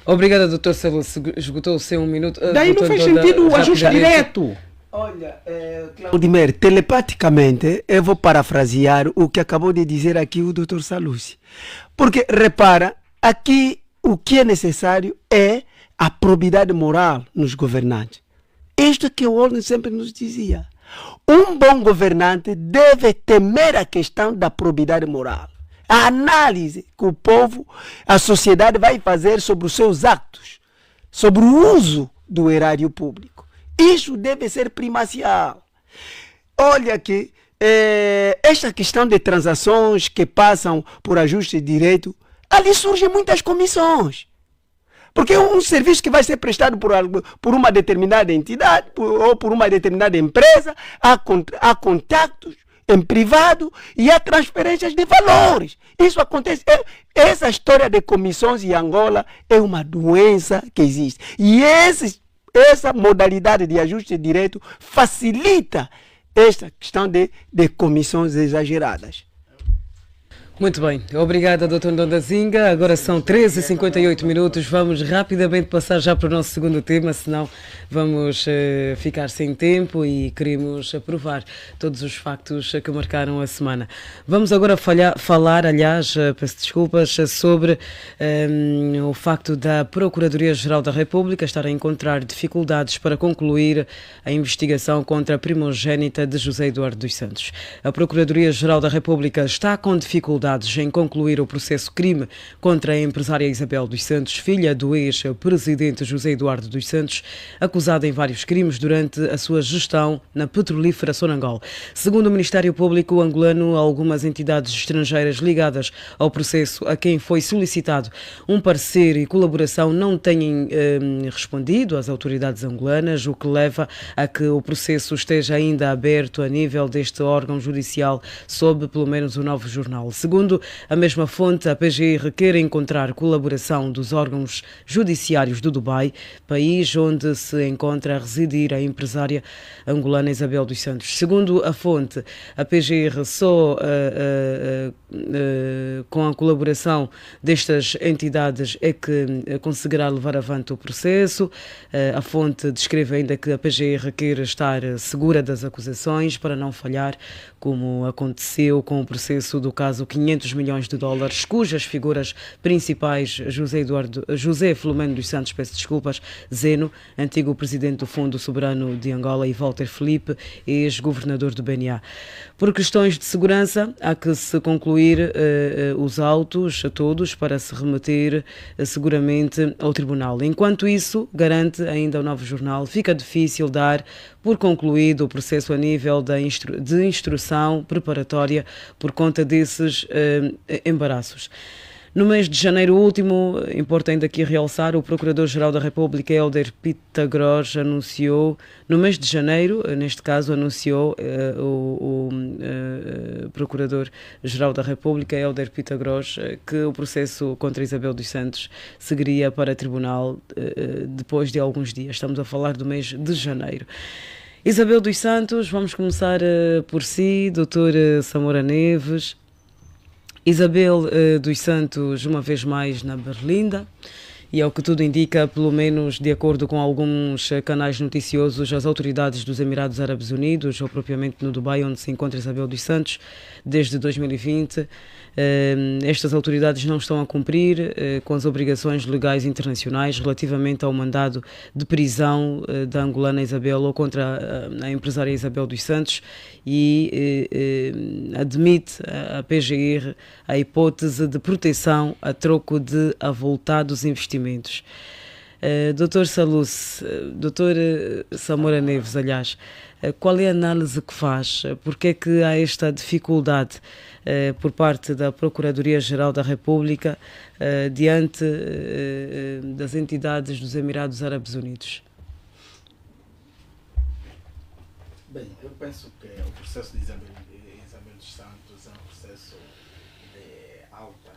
Obrigada, doutor Salu. Esgotou o seu 1 minuto. Daí não faz sentido o ajuste direto. Olha, Claudimir, telepaticamente eu vou parafrasear o que acabou de dizer aqui o Dr. Salusi. Porque, repara, aqui o que é necessário é a probidade moral nos governantes. Isto que o Olden sempre nos dizia. Um bom governante deve temer a questão da probidade moral. A análise que o povo, a sociedade vai fazer sobre os seus atos, sobre o uso do erário público. Isso deve ser primacial. Olha que esta questão de transações que passam por ajuste de direito, ali surgem muitas comissões. Porque um serviço que vai ser prestado por uma determinada entidade ou por uma determinada empresa, há contactos em privado e há transferências de valores. Isso acontece. Essa história de comissões em Angola é uma doença que existe. E essa modalidade de ajuste de direito facilita esta questão de comissões exageradas. Muito bem, obrigada, Dr. Ndondazinga. Agora são 13h58. Vamos rapidamente passar já para o nosso segundo tema, senão vamos ficar sem tempo e queremos aprovar todos os factos que marcaram a semana. Vamos agora falar, aliás, peço desculpas, sobre o facto da Procuradoria-Geral da República estar a encontrar dificuldades para concluir a investigação contra a primogênita de José Eduardo dos Santos. A Procuradoria-Geral da República está com dificuldades em concluir o processo crime contra a empresária Isabel dos Santos, filha do ex-presidente José Eduardo dos Santos, acusada em vários crimes durante a sua gestão na petrolífera Sonangol. Segundo o Ministério Público angolano, algumas entidades estrangeiras ligadas ao processo a quem foi solicitado um parecer e colaboração não têm respondido às autoridades angolanas, o que leva a que o processo esteja ainda aberto a nível deste órgão judicial, sob pelo menos o Novo Jornal. Segundo a mesma fonte, a PGR quer encontrar colaboração dos órgãos judiciários do Dubai, país onde se encontra a residir a empresária angolana Isabel dos Santos. Segundo a fonte, a PGR só com a colaboração destas entidades é que conseguirá levar avante o processo. A fonte descreve ainda que a PGR quer estar segura das acusações para não falhar, como aconteceu com o processo do caso 500 milhões de dólares, cujas figuras principais, José Filomeno dos Santos, Zeno, antigo presidente do Fundo Soberano de Angola, e Walter Felipe, ex-governador do BNA. Por questões de segurança, há que se concluir os autos todos para se remeter seguramente ao tribunal. Enquanto isso, garante ainda o Novo Jornal, fica difícil dar por concluído o processo a nível de instrução preparatória por conta desses embaraços. No mês de janeiro último, importa ainda aqui realçar, o Procurador-Geral da República, Hélder Pitagros, anunciou, no mês de janeiro, neste caso, anunciou o Procurador-Geral da República, Hélder Pitagros, que o processo contra Isabel dos Santos seguiria para tribunal depois de alguns dias. Estamos a falar do mês de janeiro. Isabel dos Santos, vamos começar por si, Dr. Samora Neves. Isabel dos Santos, uma vez mais na Berlinda, e ao que tudo indica, pelo menos de acordo com alguns canais noticiosos, as autoridades dos Emirados Árabes Unidos, ou propriamente no Dubai, onde se encontra Isabel dos Santos, desde 2020, estas autoridades não estão a cumprir com as obrigações legais internacionais relativamente ao mandado de prisão da angolana Isabel ou contra a empresária Isabel dos Santos, e admite a PGR a hipótese de proteção a troco de avultados investimentos. Dr. Saluce, Dr. Samora Neves, aliás, qual é a análise que faz? Porque é que há esta dificuldade por parte da Procuradoria-Geral da República diante das entidades dos Emirados Árabes Unidos? Bem, eu penso que o processo de Isabel dos Santos é um processo de alta...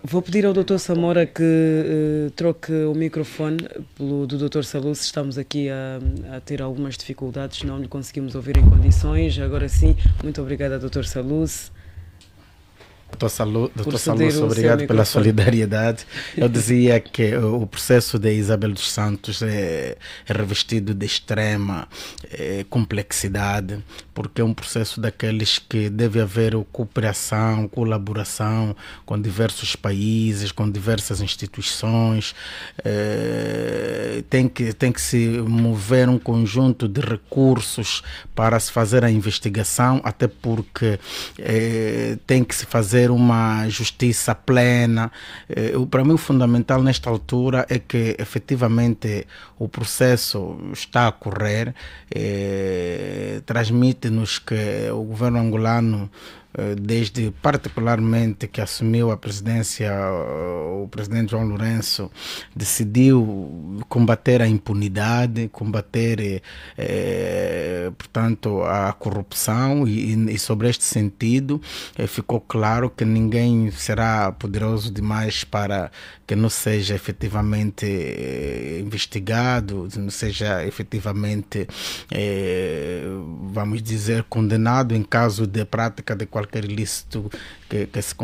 Vou pedir ao Dr. Samora que troque o microfone do Dr. Saluce. Estamos aqui a ter algumas dificuldades, não lhe conseguimos ouvir em condições. Agora sim, muito obrigada, Dr. Saluce. Doutor Saluce, obrigado pela solidariedade. Eu dizia que o processo de Isabel dos Santos é revestido de extrema complexidade, porque é um processo daqueles que deve haver cooperação, colaboração com diversos países, com diversas instituições. Tem que se mover um conjunto de recursos para se fazer a investigação, até porque tem que se fazer uma justiça plena. Para mim o fundamental nesta altura é que efetivamente o processo está a correr. Transmite-nos que o governo angolano, desde particularmente que assumiu a presidência, o presidente João Lourenço decidiu combater a impunidade, combater, portanto, a corrupção, e sobre este sentido ficou claro que ninguém será poderoso demais para que não seja efetivamente investigado, não seja efetivamente, vamos dizer, condenado em caso de prática de qualquer ilícito que se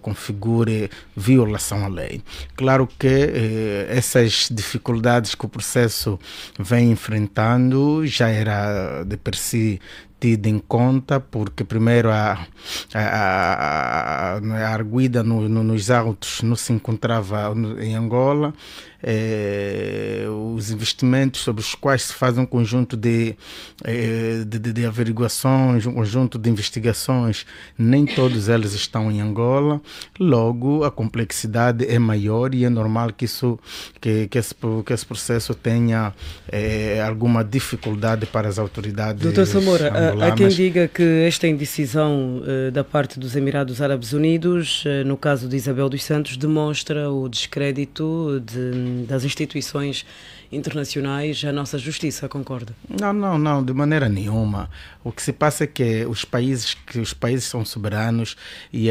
configure violação à lei. Claro que essas dificuldades que o processo vem enfrentando já era de per si tido em conta, porque primeiro a arguida nos autos não se encontrava em Angola. Os investimentos sobre os quais se faz um conjunto de averiguações, um conjunto de investigações, nem todos eles estão em Angola. Logo, a complexidade é maior e é normal que esse processo tenha alguma dificuldade para as autoridades. Dr. Samora, angolanas. há quem diga que esta indecisão da parte dos Emirados Árabes Unidos, no caso de Isabel dos Santos, demonstra o descrédito das instituições internacionais à nossa justiça, concorda? Não, de maneira nenhuma. O que se passa é que os países são soberanos e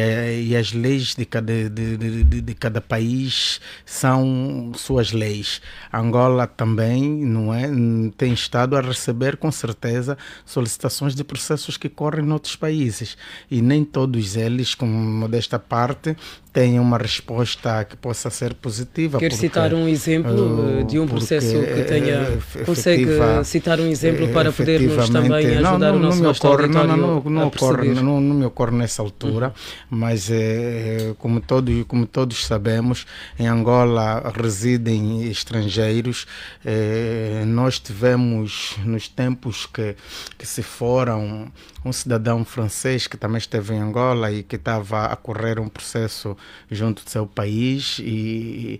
as leis de cada país são suas leis. Angola também, não é? Tem estado a receber com certeza solicitações de processos que correm noutros países, e nem todos eles, com modesta parte, têm uma resposta que possa ser positiva. Quer citar um exemplo de um processo que tenha... Consegue citar um exemplo para podermos também ajudar o nosso auditório? Não me ocorre nessa altura, mas como todos sabemos, em Angola residem estrangeiros. Nós tivemos, nos tempos que se foram, um cidadão francês que também esteve em Angola e que estava a correr um processo junto do seu país, e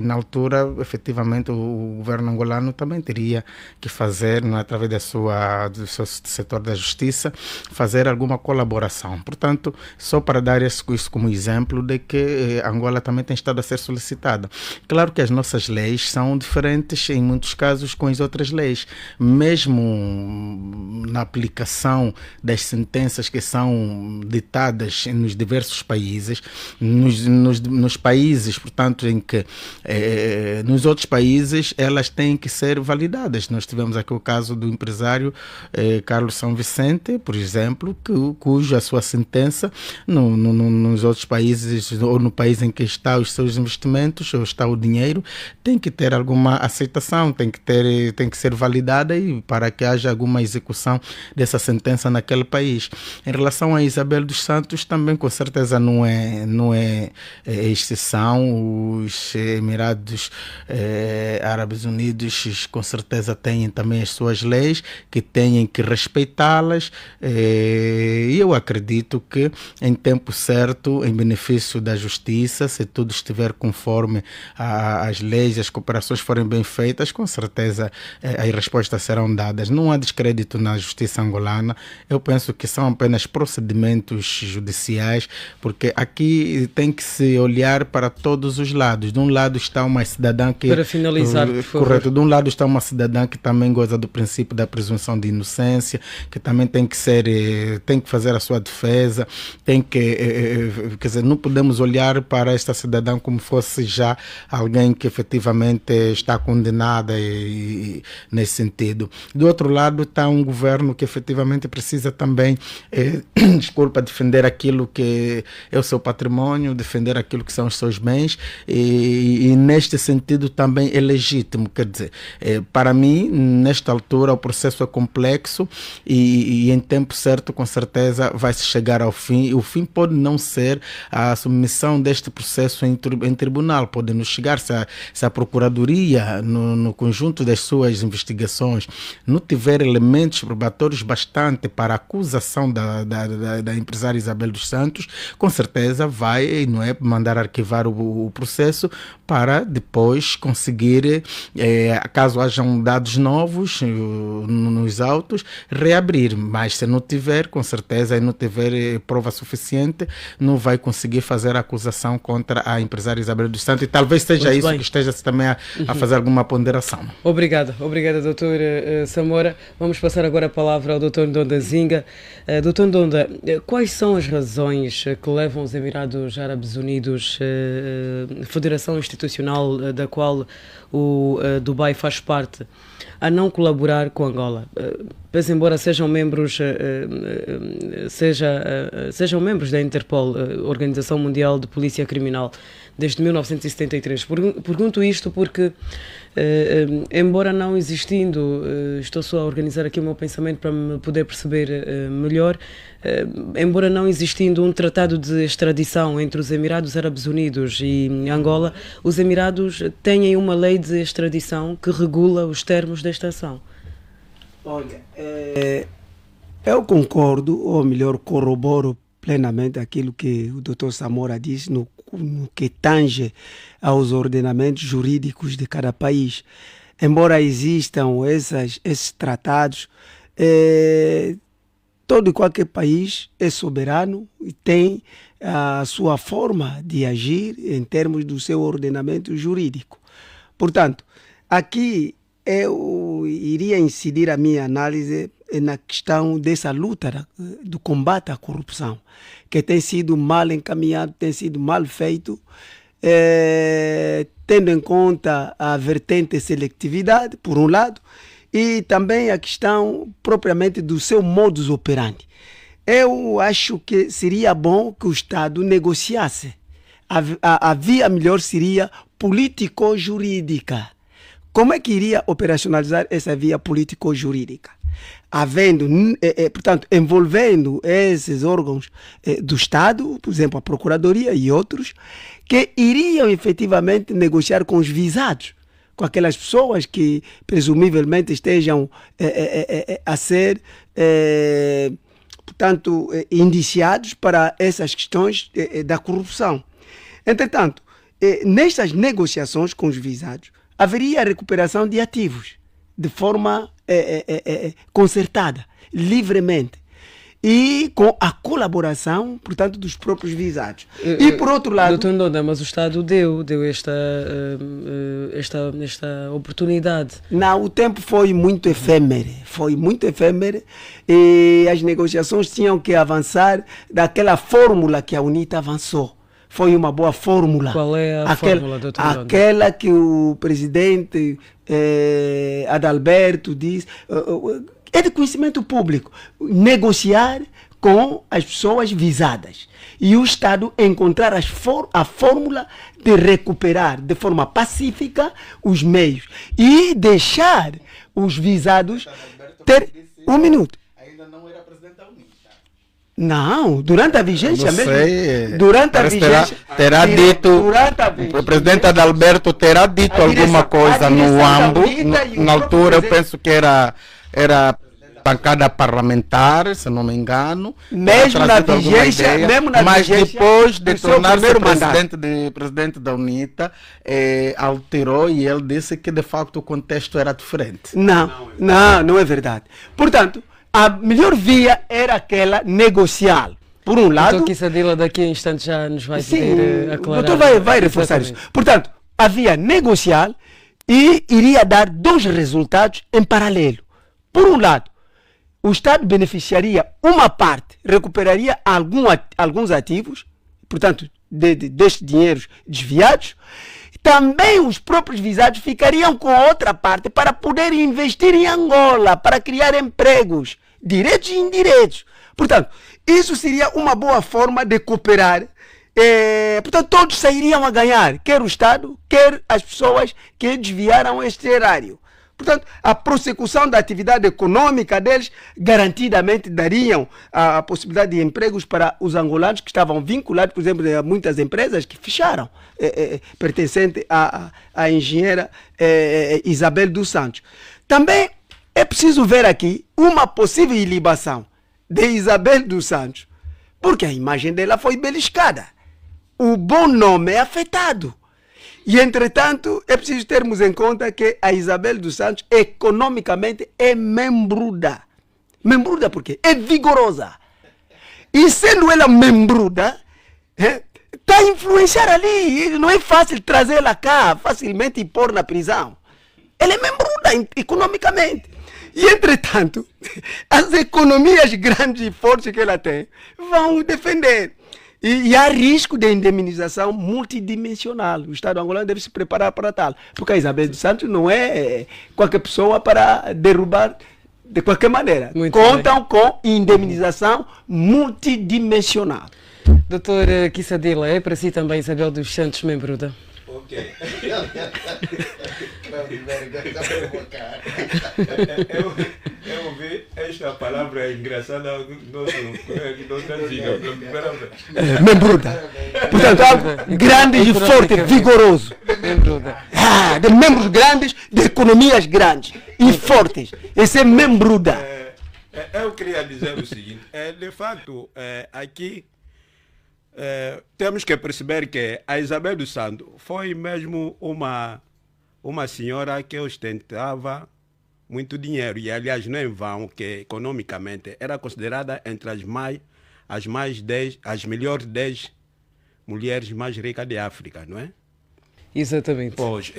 na altura efetivamente o governo angolano também teria que fazer, através do seu setor da justiça, fazer alguma colaboração. Portanto, só para dar isso como exemplo de que Angola também tem estado a ser solicitada. Claro que as nossas leis são diferentes em muitos casos com as outras leis, mesmo na aplicação das sentenças que são ditadas nos diversos países. países, nos países, portanto, em que nos outros países elas têm que ser validadas. Nós tivemos aqui o caso do empresário Carlos São Vicente, por exemplo, cuja sua sentença nos outros países, ou no país em que está os seus investimentos, ou está o dinheiro, tem que ter alguma aceitação, tem que ser validada e para que haja alguma execução dessa sentença naquele país. Em relação a Isabel dos Santos, também com certeza não é exceção. Os Emirados Árabes Unidos com certeza têm também as suas leis, que têm que respeitá-las, e eu acredito que em tempo certo, em benefício da justiça, se tudo estiver conforme as leis, as cooperações forem bem feitas, com certeza as respostas serão dadas. Não há descrédito na justiça angolana, eu penso que são apenas procedimentos judiciais, porque aqui tem que se olhar para todos os lados. De um lado está uma cidadã que... Para finalizar, por favor. Correto. De um lado está uma cidadã que também goza do princípio da presunção de inocência, que também tem que fazer a sua defesa, quer dizer, não podemos olhar para esta cidadã como fosse já alguém que efetivamente está condenada nesse sentido. Do outro lado está um governo que efetivamente precisa também defender aquilo que é o seu patrimônio, defender aquilo que são os seus bens, e neste sentido também é legítimo. Quer dizer, para mim, nesta altura, o processo é complexo e em tempo certo, com certeza, vai se chegar ao fim. E o fim pode não ser a submissão deste processo em tribunal, pode nos chegar se a Procuradoria, no conjunto das suas investigações, não tiver elementos probatórios bastante para a acusação da empresária Isabel dos Santos, com certeza vai, não é, mandar arquivar o processo para depois conseguir, caso hajam dados novos nos autos, reabrir. Mas se não tiver, com certeza, e não tiver prova suficiente, não vai conseguir fazer a acusação contra a empresária Isabel dos Santos, e talvez seja isso que esteja também a fazer alguma ponderação. Obrigada, doutor Samora. Vamos passar agora a palavra ao doutor Ndonda Zinga. Doutor Ndonda, quais são as razões que levam os Emirados Árabes Unidos, federação institucional da qual o Dubai faz parte, a não colaborar com Angola? Pois, embora sejam membros da Interpol, Organização Mundial de Polícia Criminal, desde 1973. Pergunto isto porque, embora não existindo, estou só a organizar aqui o meu pensamento para me poder perceber melhor, embora não existindo um tratado de extradição entre os Emirados Árabes Unidos e Angola, os Emirados têm uma lei de extradição que regula os termos desta ação. Olha, eu concordo, ou melhor, corroboro plenamente aquilo que o Dr. Samora disse no que tange aos ordenamentos jurídicos de cada país. Embora existam esses tratados, todo e qualquer país é soberano e tem a sua forma de agir em termos do seu ordenamento jurídico. Portanto, aqui eu iria incidir a minha análise na questão dessa luta do combate à corrupção, que tem sido mal encaminhado, tem sido mal feito, tendo em conta a vertente seletividade, por um lado, e também a questão propriamente do seu modus operandi. Eu acho que seria bom que o Estado negociasse. A via melhor seria político-jurídica. Como é que iria operacionalizar essa via político-jurídica? Portanto, envolvendo esses órgãos do Estado, por exemplo, a Procuradoria e outros, que iriam efetivamente negociar com os visados, com aquelas pessoas que presumivelmente estejam a ser, portanto, indiciados para essas questões da corrupção. Entretanto, nestas negociações com os visados, haveria a recuperação de ativos de forma concertada, livremente, e com a colaboração, portanto, dos próprios visados. E por outro lado... Doutor Ndonda, mas o Estado deu esta oportunidade. Não, o tempo foi muito efêmero, e as negociações tinham que avançar daquela fórmula que a UNITA avançou. foi uma boa fórmula. Qual é a fórmula, doutor João? Aquela que o presidente Adalberto diz, é de conhecimento público, negociar com as pessoas visadas e o Estado encontrar a fórmula de recuperar de forma pacífica os meios e deixar os visados ter... Um minuto. Ainda não era presidente da UNITA. Não, durante a vigência mesmo. Durante a vigência. Terá dito. O presidente Adalberto terá dito alguma coisa no AMBO. Na altura, eu penso que era bancada parlamentar, se não me engano. Mesmo na vigência, mas depois de tornar-se presidente da UNITA, alterou e ele disse que de facto o contexto era diferente. Não é verdade. Portanto, a melhor via era aquela negocial. Por um lado... Então, Kissadila, daqui a instantes já nos vai poder aclarar. O doutor vai reforçar isso. Portanto, a via negocial e iria dar dois resultados em paralelo. Por um lado, o Estado beneficiaria uma parte, recuperaria alguns ativos, portanto, destes dinheiros desviados. Também os próprios visados ficariam com outra parte para poder investir em Angola, para criar empregos, diretos e indiretos. Portanto, isso seria uma boa forma de cooperar. Portanto, todos sairiam a ganhar, quer o Estado, quer as pessoas que desviaram este erário. Portanto, a prossecução da atividade econômica deles garantidamente dariam a possibilidade de empregos para os angolanos que estavam vinculados, por exemplo, a muitas empresas que fecharam, pertencente à engenheira Isabel dos Santos. Também é preciso ver aqui uma possível ilibação de Isabel dos Santos, porque a imagem dela foi beliscada. O bom nome é afetado. E, entretanto, é preciso termos em conta que a Isabel dos Santos, economicamente, é membruda. Membruda por quê? É vigorosa. E sendo ela membruda, está a influenciar ali. Não é fácil trazê-la cá facilmente e pôr na prisão. Ela é membruda economicamente. E, entretanto, as economias grandes e fortes que ela tem vão defender. E há risco de indemnização multidimensional. O Estado angolano deve se preparar para tal. Porque a Isabel dos Santos não é qualquer pessoa para derrubar de qualquer maneira. Contam com indemnização multidimensional. Doutor Kissadila, é para si também Isabel dos Santos membruda? Ok. Eu ouvi esta palavra engraçada do membruda. Portanto, algo grande e forte, vigoroso. Membruda. De membros grandes, de economias grandes e fortes. Esse é membruda. Eu queria dizer o seguinte, de facto, aqui temos que perceber que a Isabel dos Santos foi mesmo uma senhora que ostentava muito dinheiro, e aliás não é em vão que economicamente era considerada entre as melhores 10 mulheres mais ricas de África, não é? Exatamente. Pois,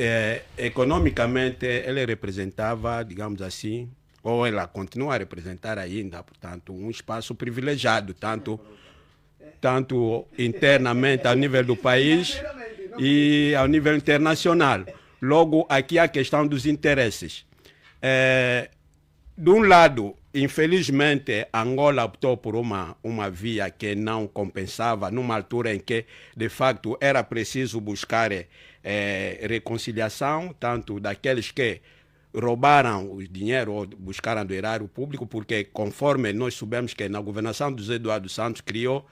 economicamente ela representava, digamos assim, ou ela continua a representar ainda, portanto, um espaço privilegiado, tanto internamente ao nível do país e ao nível internacional. Logo, aqui a questão dos interesses. De um lado, infelizmente, Angola optou por uma via que não compensava, numa altura em que, de facto, era preciso buscar reconciliação, tanto daqueles que roubaram o dinheiro ou buscaram do erário público, porque, conforme nós soubemos que na governação do José Eduardo Santos criou,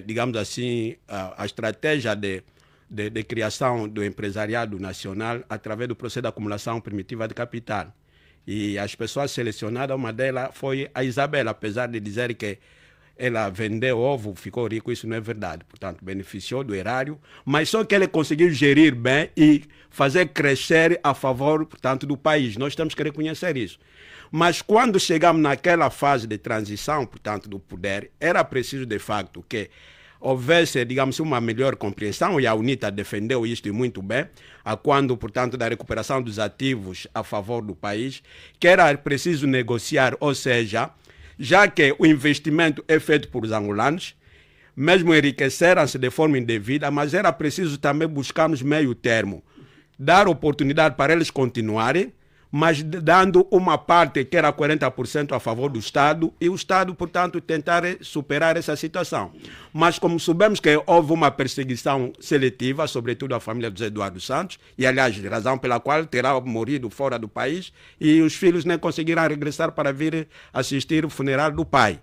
digamos assim, a estratégia de criação do empresariado nacional através do processo de acumulação primitiva de capital. E as pessoas selecionadas, uma delas foi a Isabela, apesar de dizer que ela vendeu ovo, ficou rico, isso não é verdade. Portanto, beneficiou do erário, mas só que ele conseguiu gerir bem e fazer crescer a favor, portanto, do país. Nós temos que reconhecer isso. Mas quando chegamos naquela fase de transição, portanto, do poder, era preciso, de facto, que houvesse, digamos, uma melhor compreensão, e a UNITA defendeu isto muito bem, a quando, portanto, da recuperação dos ativos a favor do país, que era preciso negociar, ou seja, já que o investimento é feito por os angolanos, mesmo enriqueceram-se de forma indevida, mas era preciso também buscarmos meio termo, dar oportunidade para eles continuarem, mas dando uma parte que era 40% a favor do Estado e o Estado, portanto, tentar superar essa situação. Mas como soubemos que houve uma perseguição seletiva, sobretudo a família do José Eduardo Santos, e aliás, razão pela qual terá morrido fora do país, e os filhos nem conseguiram regressar para vir assistir o funeral do pai.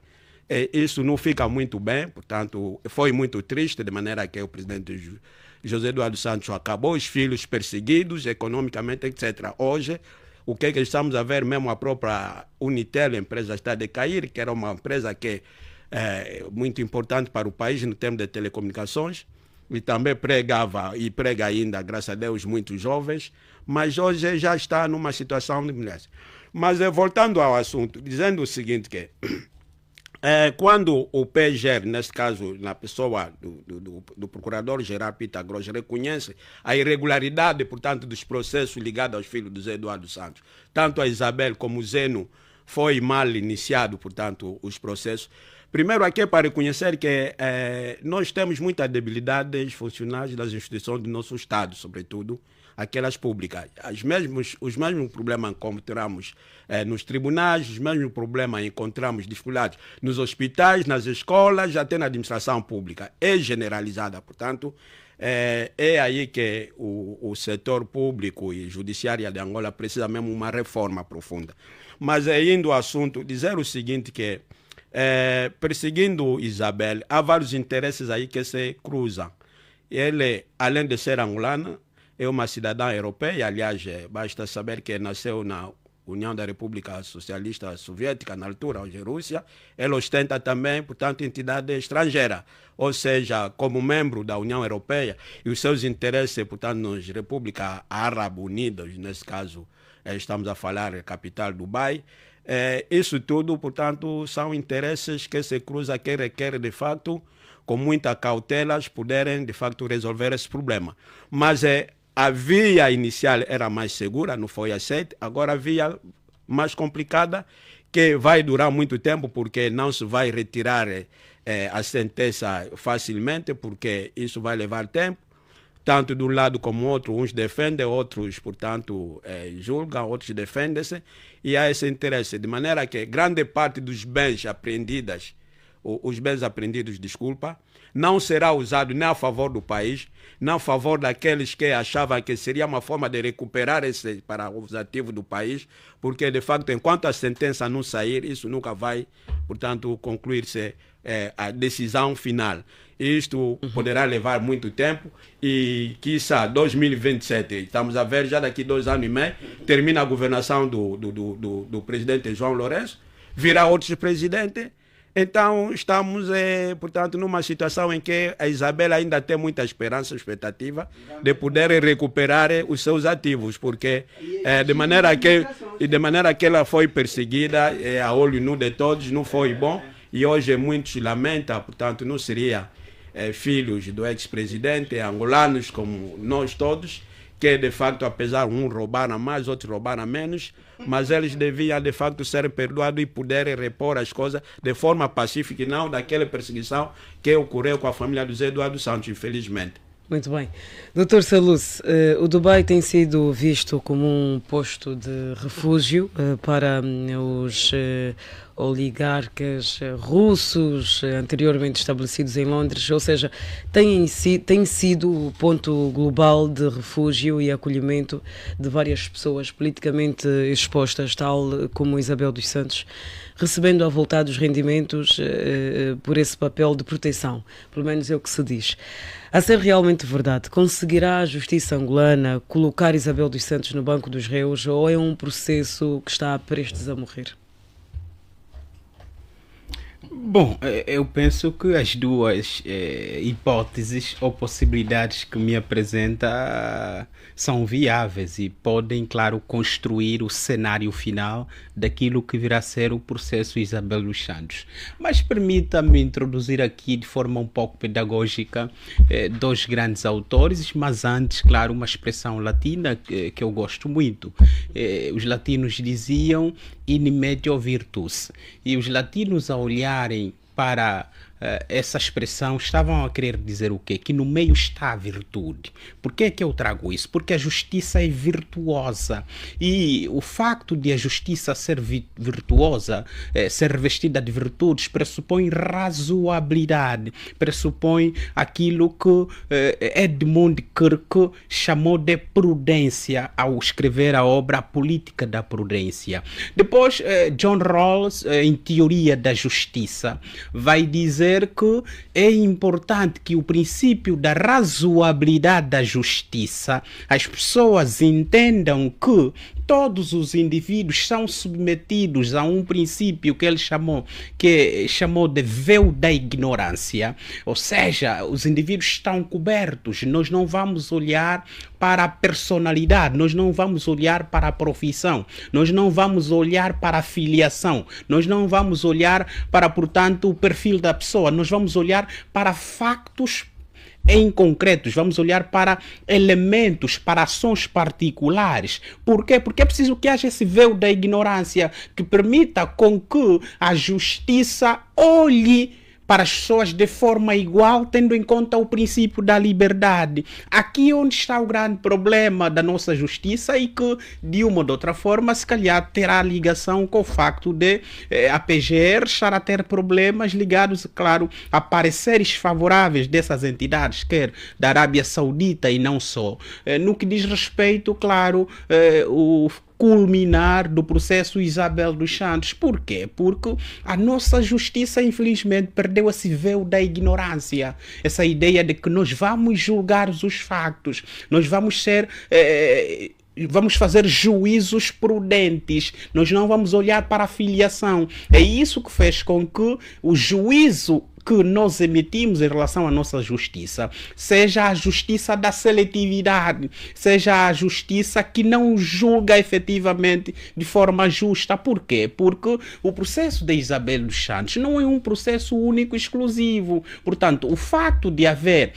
Isso não fica muito bem, portanto, foi muito triste, de maneira que o presidente José Eduardo Santos acabou, os filhos perseguidos economicamente, etc. Hoje, o que estamos a ver, mesmo a própria Unitel, a empresa está a decair, que era uma empresa que é muito importante para o país no termo de telecomunicações, e também pregava e prega ainda, graças a Deus, muitos jovens, mas hoje já está numa situação de mulheres. Mas voltando ao assunto, dizendo o seguinte, que quando o PGR, neste caso, na pessoa do Procurador-Geral Peter Grosz, reconhece a irregularidade, portanto, dos processos ligados aos filhos do Zé Eduardo Santos, tanto a Isabel como o Zeno foi mal iniciado, portanto, os processos. Primeiro aqui é para reconhecer que nós temos muita debilidade dos funcionários das instituições do nosso Estado, sobretudo aquelas públicas. Os mesmos problemas encontramos nos tribunais, os mesmos problemas encontramos dificuldades nos hospitais, nas escolas, até na administração pública. É generalizada, portanto, é aí que o setor público e judiciário de Angola precisa mesmo uma reforma profunda. Mas indo ao assunto, dizer o seguinte, que perseguindo Isabel, há vários interesses aí que se cruzam. Ele, além de ser angolana, é uma cidadã europeia, aliás, basta saber que nasceu na União da República Socialista Soviética, na altura, hoje Rússia. Ela ostenta também, portanto, entidade estrangeira, ou seja, como membro da União Europeia, e os seus interesses, portanto, nas Repúblicas Árabes Unidas, nesse caso, estamos a falar da capital Dubai. Isso tudo, portanto, são interesses que se cruzam, que requerem, de facto, com muita cautela, poderem, de facto, resolver esse problema. Mas a via inicial era mais segura, não foi aceita. Agora a via mais complicada, que vai durar muito tempo, porque não se vai retirar a sentença facilmente, porque isso vai levar tempo, tanto de um lado como do outro. Uns defendem, outros, portanto, julgam, outros defendem-se, e há esse interesse, de maneira que grande parte dos bens apreendidos, não será usado nem a favor do país, nem a favor daqueles que achavam que seria uma forma de recuperar esse para os ativos do país, porque, de facto, enquanto a sentença não sair, isso nunca vai, portanto, concluir-se a decisão final. Isto poderá levar muito tempo e, quiçá, 2027, estamos a ver já daqui 2 anos e meio, termina a governação do presidente João Lourenço, virá outro presidente. Então, estamos, portanto, numa situação em que a Isabel ainda tem muita esperança, expectativa de poder recuperar os seus ativos, porque de maneira que ela foi perseguida a olho nu de todos, não foi bom, e hoje muitos lamentam, portanto, não seria filhos do ex-presidente, angolanos como nós todos, que de facto, apesar de um roubar a mais, outros roubar a menos, mas eles deviam de facto ser perdoados e poderem repor as coisas de forma pacífica e não daquela perseguição que ocorreu com a família do Zé Eduardo Santos, infelizmente. Muito bem. Dr. Salus, o Dubai tem sido visto como um posto de refúgio para os oligarcas russos anteriormente estabelecidos em Londres, ou seja, tem sido o ponto global de refúgio e acolhimento de várias pessoas politicamente expostas, tal como Isabel dos Santos, recebendo avultados rendimentos por esse papel de proteção, pelo menos é o que se diz. A ser realmente verdade, conseguirá a justiça angolana colocar Isabel dos Santos no banco dos réus, ou é um processo que está prestes a morrer? Bom, eu penso que as duas hipóteses ou possibilidades que me apresenta são viáveis e podem, claro, construir o cenário final daquilo que virá a ser o processo Isabel dos Santos. Mas permita-me introduzir aqui de forma um pouco pedagógica 2 grandes autores, mas antes, claro, uma expressão latina que eu gosto muito. Os latinos diziam in medio virtus, e os latinos, a olharem para essa expressão, estavam a querer dizer o quê? Que no meio está a virtude. Por que é que eu trago isso? Porque a justiça é virtuosa e o facto de a justiça ser virtuosa, ser revestida de virtudes, pressupõe razoabilidade, pressupõe aquilo que Edmund Kirk chamou de prudência ao escrever a obra A Política da Prudência. Depois, John Rawls, em Teoria da Justiça, vai dizer que é importante que o princípio da razoabilidade da justiça, as pessoas entendam que todos os indivíduos são submetidos a um princípio que ele chamou de véu da ignorância, ou seja, os indivíduos estão cobertos. Nós não vamos olhar para a personalidade, nós não vamos olhar para a profissão, nós não vamos olhar para a filiação, nós não vamos olhar para, portanto, o perfil da pessoa, nós vamos olhar para factos em concretos, vamos olhar para elementos, para ações particulares. Por quê? Porque é preciso que haja esse véu da ignorância que permita com que a justiça olhe para as pessoas de forma igual, tendo em conta o princípio da liberdade. Aqui é onde está o grande problema da nossa justiça e que, de uma ou de outra forma, se calhar terá ligação com o facto de a PGR estar a ter problemas ligados, claro, a pareceres favoráveis dessas entidades, quer da Arábia Saudita e não só. No que diz respeito, claro, o culminar do processo Isabel dos Santos. Por quê? Porque a nossa justiça, infelizmente, perdeu esse véu da ignorância. Essa ideia de que nós vamos julgar os factos, nós vamos ser... vamos fazer juízos prudentes, nós não vamos olhar para a filiação. É isso que fez com que o juízo que nós emitimos em relação à nossa justiça seja a justiça da seletividade, seja a justiça que não julga efetivamente de forma justa. Por quê? Porque o processo de Isabel dos Santos não é um processo único e exclusivo. Portanto, o facto de haver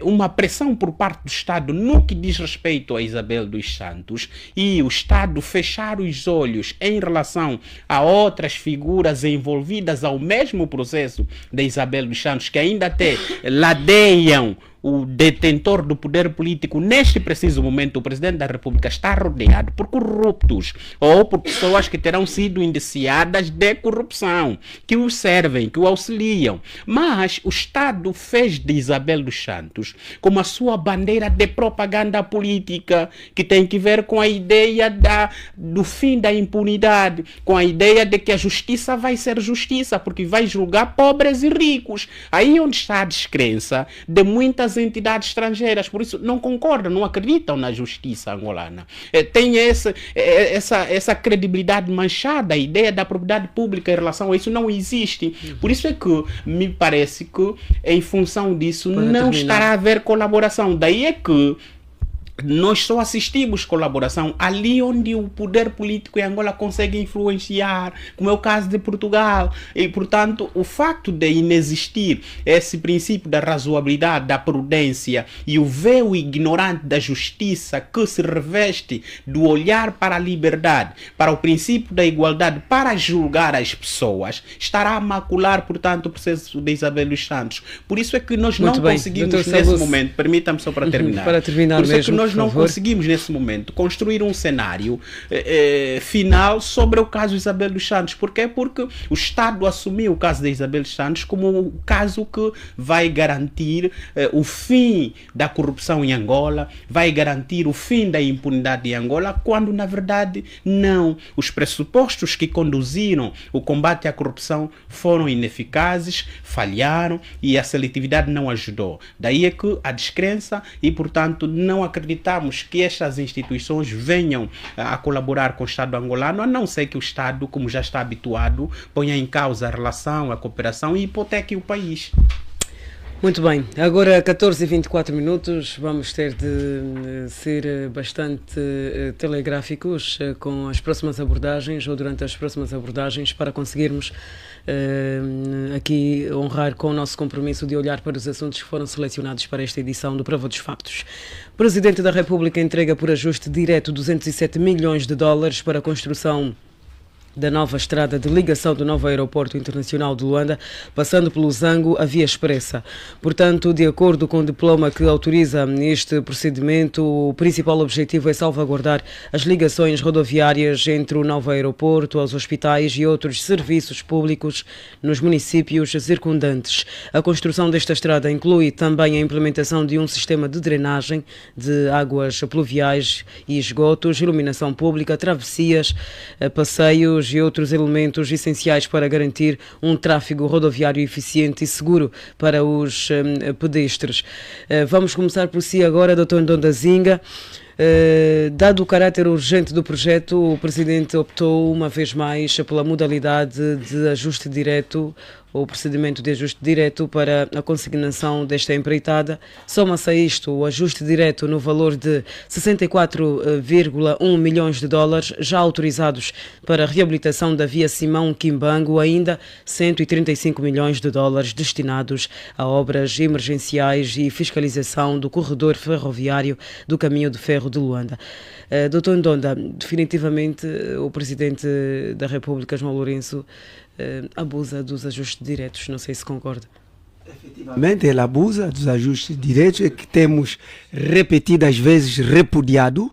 uma pressão por parte do Estado no que diz respeito a Isabel dos Santos e o Estado fechar os olhos em relação a outras figuras envolvidas ao mesmo processo de Isabel dos Santos, que ainda até ladeiam o detentor do poder político. Neste preciso momento, o presidente da República está rodeado por corruptos ou por pessoas que terão sido indiciadas de corrupção, que o servem, que o auxiliam. Mas o Estado fez de Isabel dos Santos como a sua bandeira de propaganda política, que tem que ver com a ideia do fim da impunidade, com a ideia de que a justiça vai ser justiça, porque vai julgar pobres e ricos. Aí onde está a descrença de muitas entidades estrangeiras, por isso não concordam, não acreditam na justiça angolana. Tem essa credibilidade manchada, a ideia da propriedade pública em relação a isso não existe. Por isso é que me parece que em função disso não estará a haver colaboração. Daí é que nós só assistimos colaboração ali onde o poder político em Angola consegue influenciar, como é o caso de Portugal. E, portanto, o facto de inexistir esse princípio da razoabilidade, da prudência e o véu ignorante da justiça que se reveste do olhar para a liberdade, para o princípio da igualdade, para julgar as pessoas, estará a macular, portanto, o processo de Isabel dos Santos. Por isso é que nós não conseguimos nesse momento, permita-me só para terminar, para terminar mesmo, nós não conseguimos nesse momento construir um cenário final sobre o caso Isabel dos Santos. Porquê? Porque o Estado assumiu o caso de Isabel dos Santos como o caso que vai garantir o fim da corrupção em Angola, vai garantir o fim da impunidade em Angola, quando na verdade não. Os pressupostos que conduziram o combate à corrupção foram ineficazes, falharam e a seletividade não ajudou. Daí é que a descrença e, portanto, não acreditamos que estas instituições venham a colaborar com o Estado angolano, a não ser que o Estado, como já está habituado, ponha em causa a relação, a cooperação e hipoteque o país. Muito bem, agora 14h24, vamos ter de ser bastante telegráficos com as próximas abordagens ou durante as próximas abordagens para conseguirmos aqui honrar com o nosso compromisso de olhar para os assuntos que foram selecionados para esta edição do Prova dos Factos. O Presidente da República entrega por ajuste direto 207 milhões de dólares para a construção da nova estrada de ligação do novo aeroporto internacional de Luanda, passando pelo Zango, a via expressa. Portanto, de acordo com o diploma que autoriza este procedimento, o principal objetivo é salvaguardar as ligações rodoviárias entre o novo aeroporto, os hospitais e outros serviços públicos nos municípios circundantes. A construção desta estrada inclui também a implementação de um sistema de drenagem de águas pluviais e esgotos, iluminação pública, travessias, passeios e outros elementos essenciais para garantir um tráfego rodoviário eficiente e seguro para os pedestres. Vamos começar por si agora, Dr. Ndonda Zinga. Dado o caráter urgente do projeto, o Presidente optou uma vez mais pela modalidade de ajuste direto, ou procedimento de ajuste direto para a consignação desta empreitada. Soma-se a isto o ajuste direto no valor de 64,1 milhões de dólares, já autorizados para a reabilitação da via Simão Kimbangu, ainda 135 milhões de dólares destinados a obras emergenciais e fiscalização do corredor ferroviário do caminho de ferro de Luanda. Dr. Ndonda, definitivamente o Presidente da República, João Lourenço, abusa dos ajustes diretos, não sei se concorda. Efetivamente, ele abusa dos ajustes diretos, que temos repetidas vezes repudiado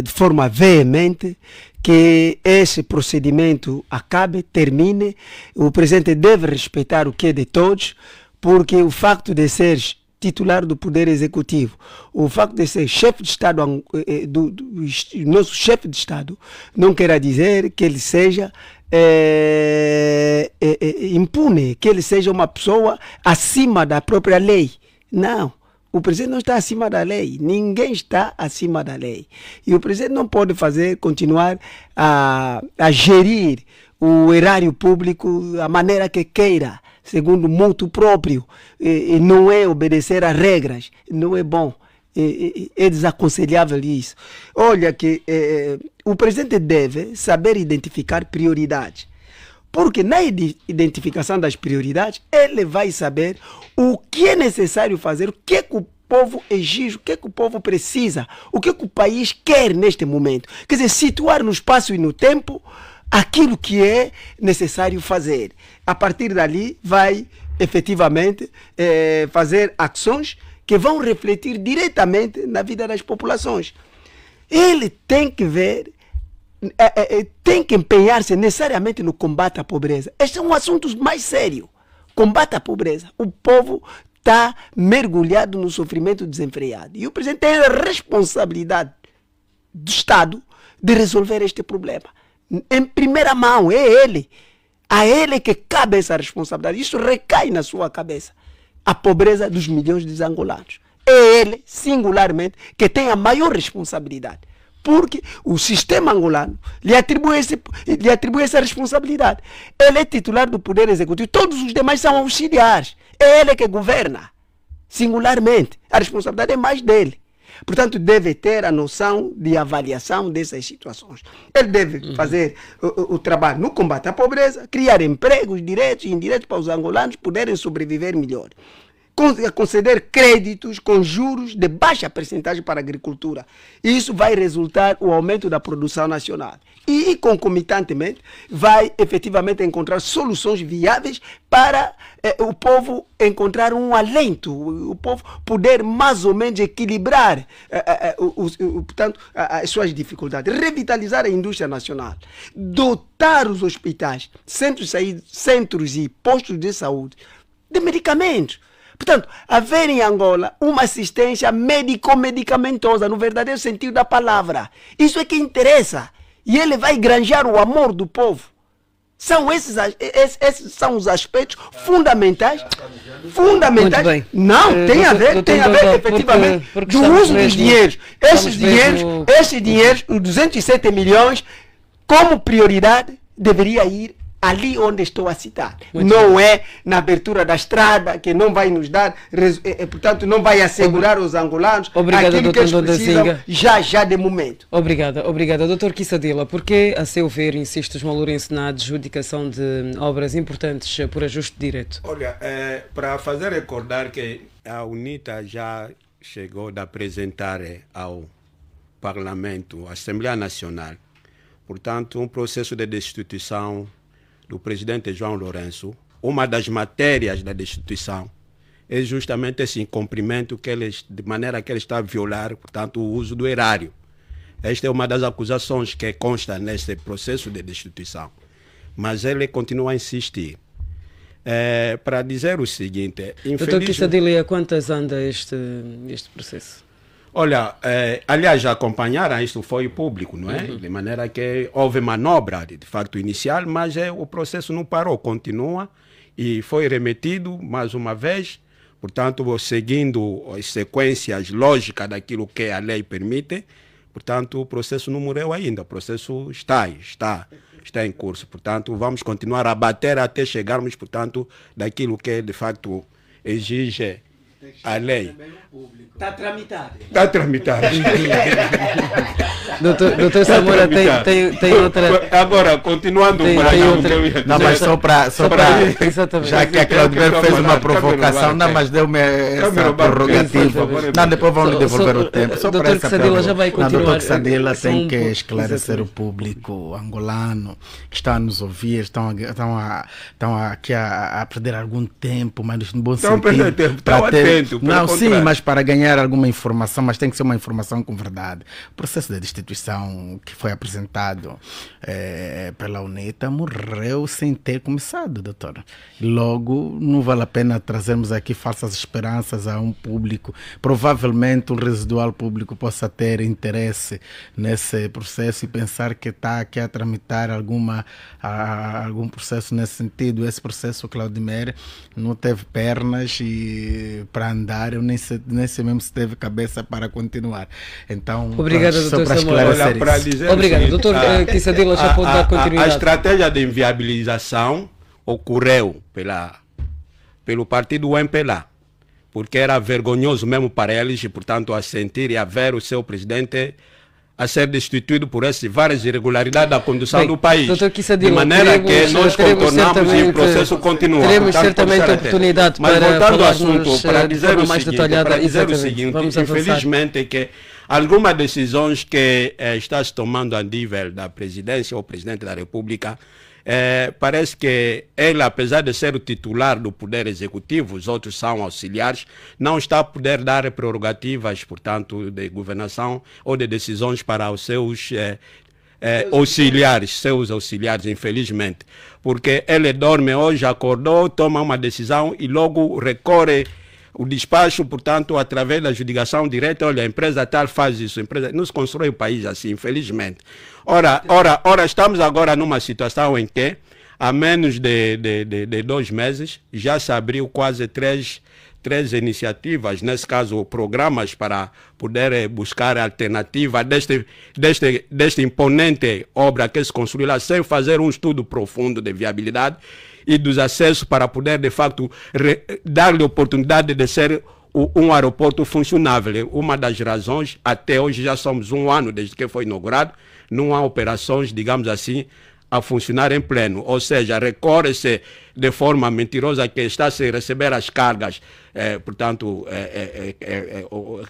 de forma veemente que esse procedimento acabe, termine. O Presidente deve respeitar o que é de todos, porque o facto de ser titular do Poder Executivo, o facto de ser chefe de Estado, nosso chefe de Estado, não quer dizer que ele seja impune, que ele seja uma pessoa acima da própria lei. Não, o Presidente não está acima da lei, ninguém está acima da lei. E o Presidente não pode continuar a gerir o erário público da maneira que queira, segundo moto próprio, e não é obedecer às regras, não é bom. É desaconselhável isso. Olha que o Presidente deve saber identificar prioridades, porque na identificação das prioridades ele vai saber o que é necessário fazer, o que é que o povo exige, o que é que o povo precisa, o que é que o país quer neste momento. Quer dizer, situar no espaço e no tempo aquilo que é necessário fazer. A partir dali vai efetivamente fazer ações que vão refletir diretamente na vida das populações. Ele tem que ver, tem que empenhar-se necessariamente no combate à pobreza. Este é um assunto mais sério. Combate à pobreza. O povo está mergulhado no sofrimento desenfreado. E o Presidente tem a responsabilidade do Estado de resolver este problema. Em primeira mão, é ele. A ele que cabe essa responsabilidade. Isso recai na sua cabeça. A pobreza dos milhões de angolanos. É ele, singularmente, que tem a maior responsabilidade. Porque o sistema angolano lhe atribui essa responsabilidade. Ele é titular do Poder Executivo. Todos os demais são auxiliares. É ele que governa, singularmente. A responsabilidade é mais dele. Portanto, deve ter a noção de avaliação dessas situações. Ele deve fazer o trabalho no combate à pobreza, criar empregos diretos e indiretos para os angolanos poderem sobreviver melhor. Conceder créditos com juros de baixa percentagem para a agricultura. Isso vai resultar no aumento da produção nacional. E, concomitantemente, vai efetivamente encontrar soluções viáveis para o povo encontrar um alento, o povo poder mais ou menos equilibrar portanto, as suas dificuldades, revitalizar a indústria nacional, dotar os hospitais, centros e postos de saúde de medicamentos. Portanto, haver em Angola uma assistência médico-medicamentosa, no verdadeiro sentido da palavra. Isso é que interessa. E ele vai granjear o amor do povo. Esses são os aspectos fundamentais. Fundamentais. Não, tem a ver efetivamente do uso dos dinheiros. Esses dinheiros, os 207 milhões, como prioridade, deveria ir ali onde estou a citar. Não é na abertura da estrada, que não vai nos dar, portanto, não vai assegurar aos angolanos aquilo que eles precisam já de momento. Obrigada. Doutor Kissadila, porque, a seu ver, insiste João Lourenço na adjudicação de obras importantes por ajuste direto? Olha, para fazer recordar que a UNITA já chegou a apresentar ao Parlamento, à Assembleia Nacional, portanto, um processo de destituição do presidente João Lourenço. Uma das matérias da destituição é justamente esse incumprimento de maneira que ele está a violar, portanto, o uso do erário. Esta é uma das acusações que consta nesse processo de destituição. Mas ele continua a insistir. Para dizer o seguinte... Doutor Kissadila, quantas anda este processo? Olha, aliás, já acompanharam, isso foi público, não é? De maneira que houve manobra, de facto, inicial, mas o processo não parou, continua e foi remetido mais uma vez, portanto, seguindo as sequências lógicas daquilo que a lei permite. Portanto, o processo não morreu ainda, o processo está em curso. Portanto, vamos continuar a bater até chegarmos, portanto, daquilo que de facto exige a lei. Está tramitado. Está tramitado. Doutor Samora tem outra... Agora, continuando... Não, mas só para já que a Claudemir fez uma provocação, não, mas deu-me essa prerrogativa. Não, depois vão lhe devolver o tempo. Só doutor Kissadila já vai continuar. Doutor Kissadila tem que esclarecer o público angolano que está a nos ouvir, estão aqui a perder algum tempo, mas no bom sentido. Estão atento. Não, sim, mas para ganhar alguma informação, mas tem que ser uma informação com verdade. O processo de destituição que foi apresentado pela UNITA morreu sem ter começado, doutor. Logo, não vale a pena trazermos aqui falsas esperanças a um público. Provavelmente um residual público possa ter interesse nesse processo e pensar que está aqui a tramitar algum processo nesse sentido. Esse processo, Claudemir, não teve pernas para andar, eu nem sei mesmo se teve cabeça para continuar. Então, obrigado, só para esclarecer isso. Obrigado, doutor Kissadila, já pode dar continuidade. A estratégia de inviabilização ocorreu pelo partido MPLA, porque era vergonhoso mesmo para eles, e, portanto, a sentir e a ver o seu presidente a ser destituído por essas várias irregularidades da condução do país. Kissadila, de maneira que nós contornamos e o processo continua. Teremos certamente oportunidade para voltando ao assunto, para dizer o seguinte, infelizmente, que algumas decisões que está se tomando a nível da presidência ou presidente da República, parece que ele, apesar de ser o titular do poder executivo, os outros são auxiliares, não está a poder dar prerrogativas, portanto, de governação ou de decisões para os seus seus auxiliares, infelizmente. Porque ele dorme hoje, acordou, toma uma decisão e logo recorre o despacho, portanto, através da adjudicação direta. Olha, a empresa tal faz isso, a empresa não se constrói o país assim, infelizmente. Ora, estamos agora numa situação em que, há menos de 2 meses, já se abriu quase três iniciativas, nesse caso, programas para poder buscar alternativa desta imponente obra que se construiu lá, sem fazer um estudo profundo de viabilidade e dos acessos para poder, de facto, dar-lhe oportunidade de ser um aeroporto funcionável. Uma das razões, até hoje já somos 1 ano desde que foi inaugurado, não há operações, digamos assim, a funcionar em pleno. Ou seja, recorre-se de forma mentirosa que está -se a receber as cargas,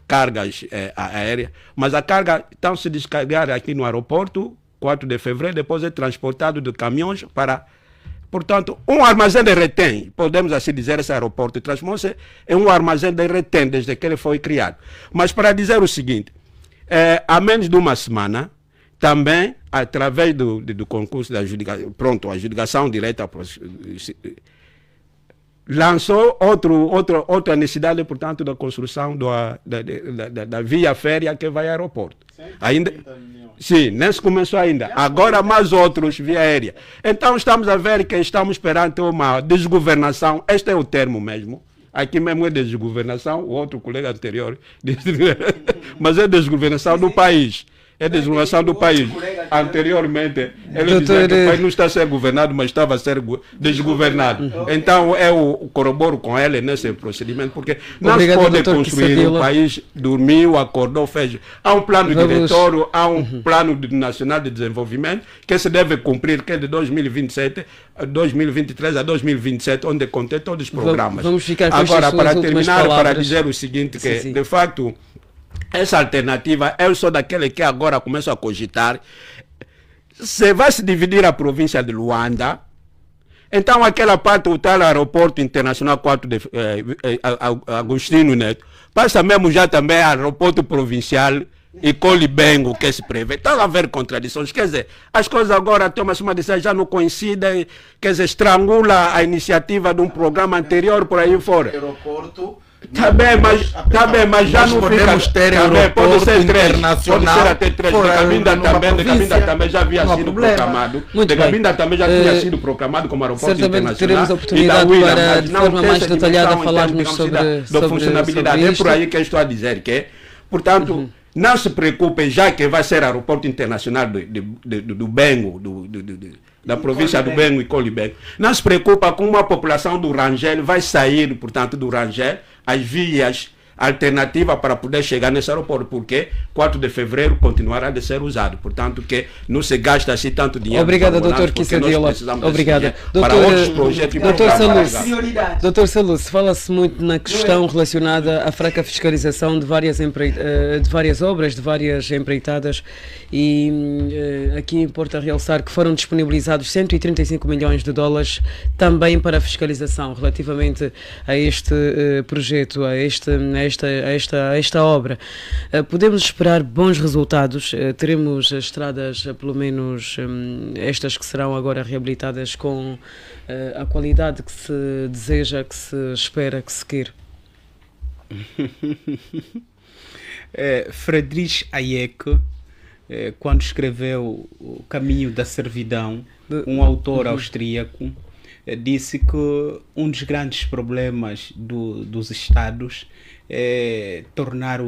cargas aéreas, mas a carga está -se descarregar aqui no aeroporto, 4 de fevereiro, depois é transportado de caminhões para... Portanto, um armazém de retém, podemos assim dizer, esse aeroporto transformou-se em um armazém de retém desde que ele foi criado. Mas para dizer o seguinte, há menos de uma semana, também, através do concurso da adjudicação, a adjudicação direta lançou outra necessidade, portanto, da construção da via férrea que vai ao aeroporto. Ainda, sim, nem se começou ainda. Agora mais outros via aérea. Então estamos a ver que estamos perante uma desgovernação, este é o termo mesmo. Aqui mesmo é desgovernação, o outro colega anterior disse, mas é desgovernação do país. É desgovernação do país. Anteriormente, ele dizia que o país não está a ser governado, mas estava a ser desgovernado. Então, eu corroboro com ele nesse procedimento, porque não se pode construir o país, dormiu, acordou, fez. Há um plano diretório, há um plano nacional de desenvolvimento que se deve cumprir, que é de 2023 a 2027, onde contém todos os programas. Agora, para terminar, para dizer o seguinte, que de facto... Essa alternativa, eu sou daquele que agora começo a cogitar se vai se dividir a província de Luanda, então aquela parte, o tal aeroporto internacional 4 de Agostinho Neto, passa mesmo já também aeroporto provincial e Colibengo, que se prevê. Está a haver contradições, quer dizer, as coisas agora tomam-se uma decisão, já não coincidem, quer dizer, estrangula a iniciativa de um programa anterior por aí fora. Aeroporto. Tá bem, mas já não podemos fica. ter Pode ser internacional. Pode ser até 3. De Cabinda também já havia sido proclamado. Muito de bem. Cabinda também já tinha sido proclamado como aeroporto Certamente internacional. teremos a oportunidade para, de forma mais detalhada, falarmos sobre funcionabilidade. É isto. por aí que eu estou a dizer que, portanto, não se preocupem, já que vai ser aeroporto internacional do Bengo, da província do Bengo e Colibengo. Não se preocupa com a população do Rangel, vai sair, portanto, do Rangel, as vias alternativas para poder chegar nesse aeroporto, porque 4 de fevereiro continuará a ser usado. Portanto, que não se gasta assim tanto dinheiro. Obrigada, doutor Kissadila. Obrigada. Para outros projetos. Doutor Salus, fala-se muito na questão relacionada à fraca fiscalização de várias obras, de várias empreitadas, e aqui importa realçar que foram disponibilizados 135 milhões de dólares também para a fiscalização relativamente a este projeto, a esta obra. Podemos esperar bons resultados. Teremos as estradas, pelo menos estas que serão agora reabilitadas, com a qualidade que se deseja, que se espera, que se quer. Friedrich Hayek, quando escreveu O Caminho da Servidão, um autor austríaco, disse que um dos grandes problemas dos Estados é tornar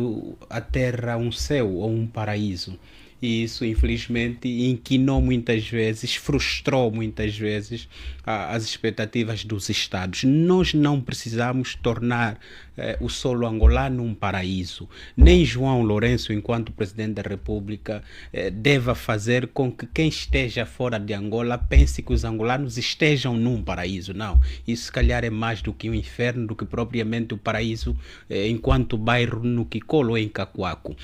a terra um céu ou um paraíso. E isso, infelizmente, inquinou muitas vezes, frustrou muitas vezes as expectativas dos Estados. Nós não precisamos tornar o solo angolano um paraíso. Nem João Lourenço, enquanto Presidente da República, deva fazer com que quem esteja fora de Angola pense que os angolanos estejam num paraíso. Não, isso se calhar é mais do que um inferno, do que propriamente o paraíso enquanto bairro no Kikolo ou em Cacoaco.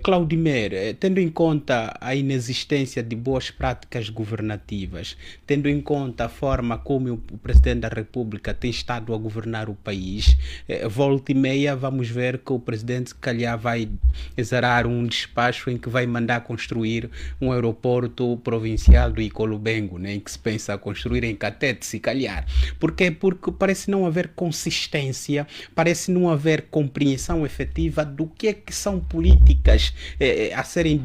Claudimer, tendo em conta a inexistência de boas práticas governativas, tendo em conta a forma como o Presidente da República tem estado a governar o país, volta e meia vamos ver que o Presidente se calhar vai exarar um despacho em que vai mandar construir um aeroporto provincial do Icolubengo, né, em que se pensa construir em Catete, se calhar. Porque parece não haver consistência, parece não haver compreensão efetiva do que é que são políticas a serem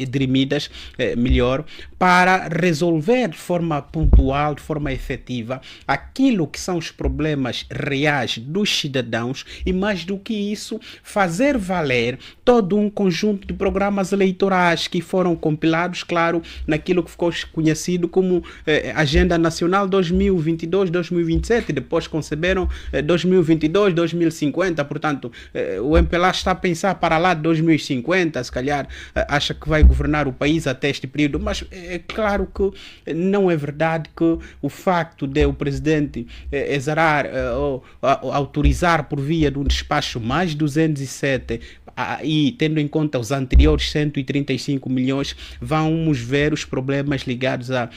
dirimidas, melhor, para resolver de forma pontual, de forma efetiva, aquilo que são os problemas reais dos cidadãos e, mais do que isso, fazer valer todo um conjunto de programas eleitorais que foram compilados, claro, naquilo que ficou conhecido como Agenda Nacional 2022-2027, depois conceberam 2022-2050, portanto, o MPLA está a pensar para lá de 2050, se calhar acha que vai governar o país até este período, mas é claro que não é verdade que o facto de o Presidente exarar ou autorizar por via de um despacho mais 207 e tendo em conta os anteriores 135 milhões, vamos ver os problemas ligados a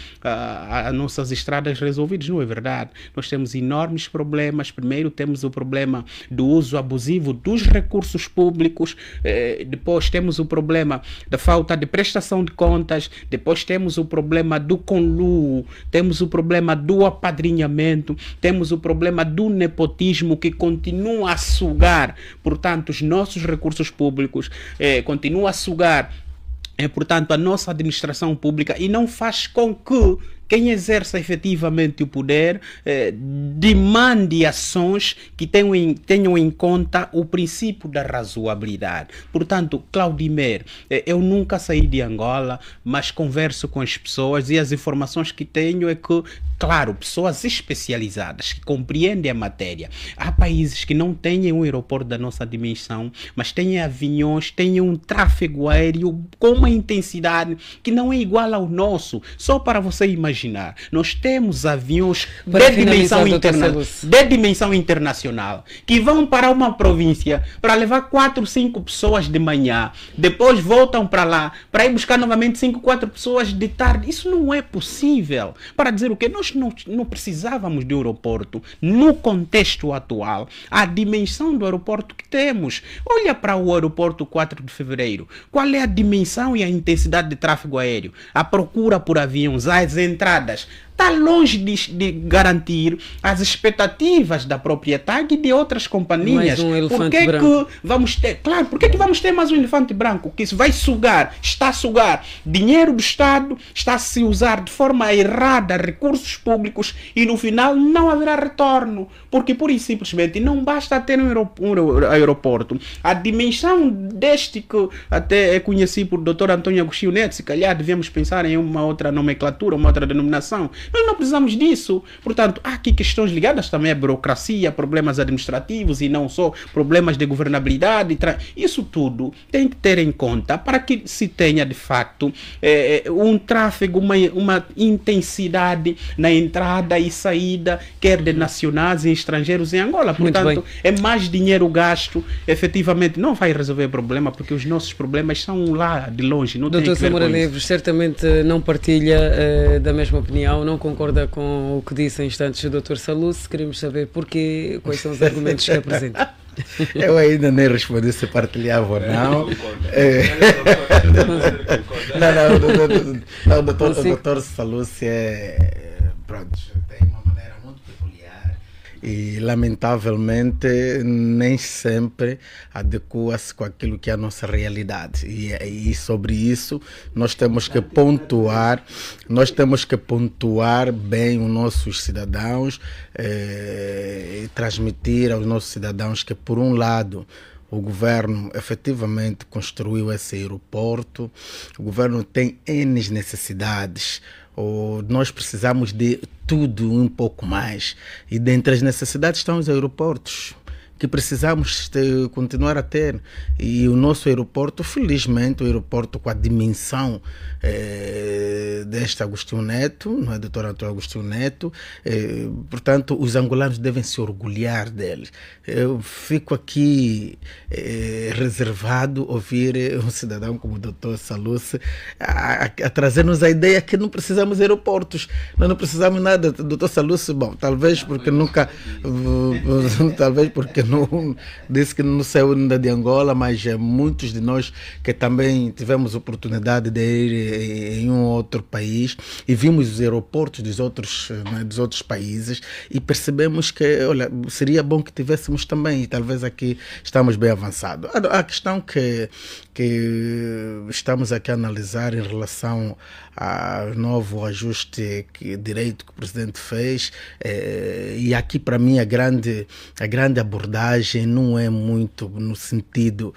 nossas estradas resolvidos. Não é verdade. Nós temos enormes problemas. Primeiro temos o problema do uso abusivo dos recursos públicos, depois temos o problema da falta de prestação de contas, depois temos o problema do conluio, temos o problema do apadrinhamento, temos o problema do nepotismo que continua a sugar, portanto, os nossos recursos públicos, continua a sugar, portanto, a nossa administração pública e não faz com que quem exerça efetivamente o poder demande ações que tenham em conta o princípio da razoabilidade. Portanto, Claudimer, eu nunca saí de Angola, mas converso com as pessoas e as informações que tenho é que, claro, pessoas especializadas que compreendem a matéria. Há países que não têm um aeroporto da nossa dimensão, mas têm aviões, têm um tráfego aéreo com uma intensidade que não é igual ao nosso. Só para você imaginar, imaginar, nós temos aviões Para de finalizar, dimensão, Dr. Salus. de dimensão internacional que vão para uma província para levar 4, 5 pessoas de manhã, depois voltam para lá para ir buscar novamente 5, 4 pessoas de tarde. Isso não é possível. Para dizer o quê? Nós não precisávamos de aeroporto no contexto atual. A dimensão do aeroporto que temos. Olha para o aeroporto 4 de fevereiro. Qual é a dimensão e a intensidade de tráfego aéreo? A procura por aviões, as entradas. Está longe de garantir as expectativas da própria TAG e de outras companhias. Mais um elefante Por que branco. que vamos ter? Claro, por que vamos ter mais um elefante branco? Que isso vai sugar, está a sugar dinheiro do Estado, está a se usar de forma errada recursos públicos e no final não haverá retorno. Porque pura e simplesmente não basta ter um aeroporto. A dimensão deste que até é conhecido por Dr. Antônio Agostinho Neto, se calhar devemos pensar em uma outra nomenclatura, uma outra denominação. Nós não precisamos disso. Portanto, há aqui questões ligadas também à burocracia, problemas administrativos e não só problemas de governabilidade. Isso tudo tem que ter em conta para que se tenha de facto um tráfego, uma intensidade na entrada e saída, quer de nacionais e estrangeiros em Angola. Portanto, é mais dinheiro gasto. Efetivamente não vai resolver o problema, porque os nossos problemas são lá de longe. Não tem que ver Dr. Samora Neves certamente não partilha da mesma opinião, não concorda com o que disse em instantes o Dr. Salus. Queremos saber porquê, quais são os argumentos que apresenta. Eu ainda nem respondi se partilhava ou não. Não, o doutor Salus pronto, tem uma maneira muito peculiar e lamentavelmente nem sempre adequa-se com aquilo que é a nossa realidade. E sobre isso nós temos que pontuar bem os nossos cidadãos e transmitir aos nossos cidadãos que, por um lado, o governo efetivamente construiu esse aeroporto, o governo tem N necessidades, nós precisamos de tudo um pouco mais. E dentre as necessidades estão os aeroportos, que precisamos continuar a ter. E o nosso aeroporto, felizmente, o aeroporto com a dimensão deste Agostinho Neto, não é, doutor Antônio Agostinho Neto, portanto, os angolanos devem se orgulhar dele. Eu fico aqui reservado ouvir um cidadão como o doutor Salus a trazer-nos a ideia que não precisamos de aeroportos, nós não precisamos nada. Doutor Salus, bom, talvez porque não disse que não saiu ainda de Angola, mas muitos de nós que também tivemos oportunidade de ir em um outro país e vimos os aeroportos dos outros países e percebemos que, olha, seria bom que tivéssemos também, e talvez aqui estamos bem avançados. A questão que estamos aqui a analisar em relação ao novo ajuste direito que o presidente fez, e aqui para mim a grande abordagem não é muito no sentido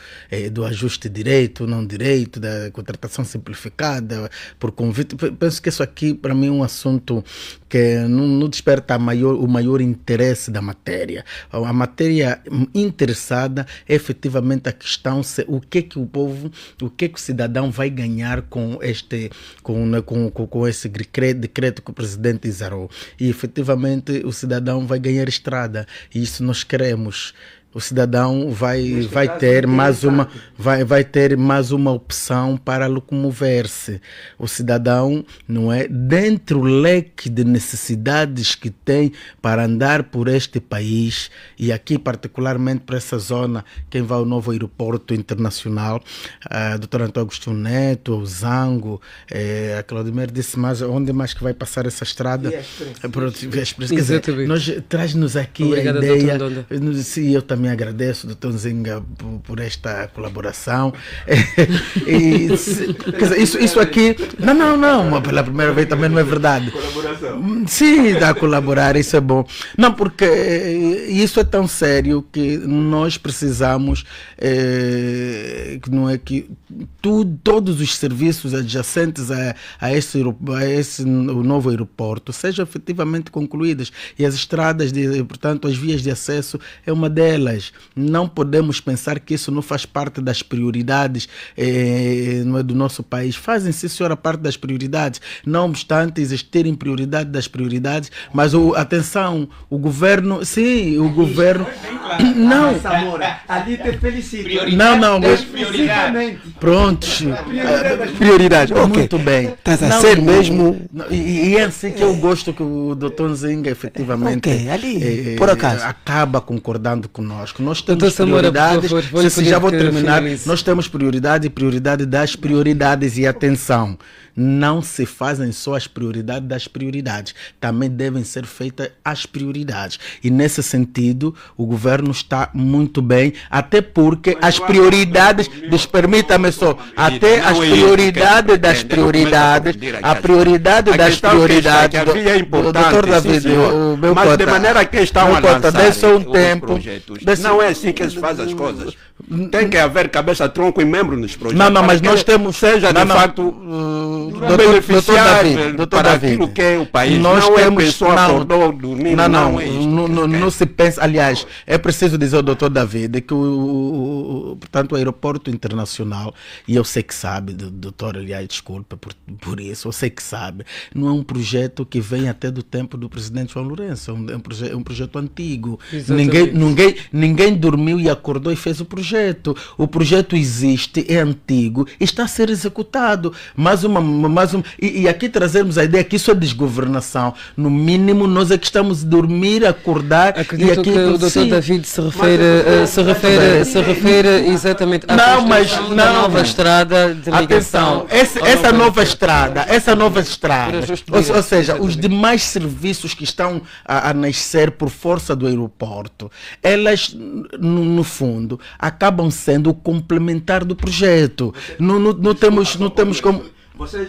do ajuste direito, não direito, da contratação simplificada por convite. Penso que isso aqui para mim é um assunto que não desperta o maior interesse da matéria. A matéria interessada é efetivamente a questão o que o povo, o que o cidadão vai ganhar com esse decreto que o presidente exarou. E efetivamente o cidadão vai ganhar estrada. E isso nós queremos. O cidadão vai ter mais uma opção para locomover-se. O cidadão, não é, dentro do leque de necessidades que tem para andar por este país, e aqui particularmente para essa zona, quem vai ao novo aeroporto internacional, a doutora Antônio Agostinho Neto, o Zango, a Claudemir disse, mas onde mais que vai passar essa estrada? Traz-nos aqui. Obrigada, a ideia. Doutor Eu também agradeço, doutor Nzinga, por esta colaboração. Isso aqui... Não, pela primeira vez também não é verdade. Colaboração. Sim, dá a colaborar, isso é bom. Não, porque isso é tão sério que nós precisamos todos os serviços adjacentes a esse o novo aeroporto sejam efetivamente concluídas. E as estradas, portanto, as vias de acesso é uma delas. colégio. Não podemos pensar que isso não faz parte das prioridades não é, do nosso país. Fazem, sim, senhora, parte das prioridades. Não obstante existirem prioridade das prioridades, mas atenção, o governo, sim, o governo... Não, ali te felicito. não, prontos. Prioridade, ok. Muito bem. Estás a ser mesmo... E é assim que eu gosto que o Dr. Nzinga efetivamente por acaso acaba concordando conosco. Nós temos Dr. Samora, prioridades, por favor, já vou terminar, finalize. nós temos prioridade das prioridades e atenção. Não se fazem só as prioridades das prioridades, também devem ser feitas as prioridades. E nesse sentido, o governo está muito bem, até porque as prioridades, permita-me só, até as prioridades das prioridades, a prioridade das prioridades, doutor David, o meu mas cota, de maneira que estão a lançar deixa um tempo. Não é assim que se faz as coisas. Tem que haver cabeça, tronco e membro nos projetos. Não, mas nós temos... Seja de facto beneficiável para aquilo que é o país. Nós não temos, é pessoa acordou dormindo. Não é isso. Não se pensa... Aliás, é preciso dizer ao doutor David que portanto, o aeroporto internacional, e eu sei que sabe, doutor, aliás, desculpa por isso, eu sei que sabe, não é um projeto que vem até do tempo do presidente João Lourenço, é um projeto antigo. Ninguém dormiu e acordou e fez o projeto. O projeto existe, é antigo, está a ser executado. E aqui trazermos a ideia que isso é desgovernação. No mínimo, nós é que estamos a dormir, a acordar. Acredito e aqui, que o Dr. David se refere exatamente à nova estrada de ligação. Atenção, essa nova estrada, ou seja, os demais serviços que estão a nascer por força do aeroporto, elas, no fundo, acabam sendo o complementar do projeto. Não temos como... Você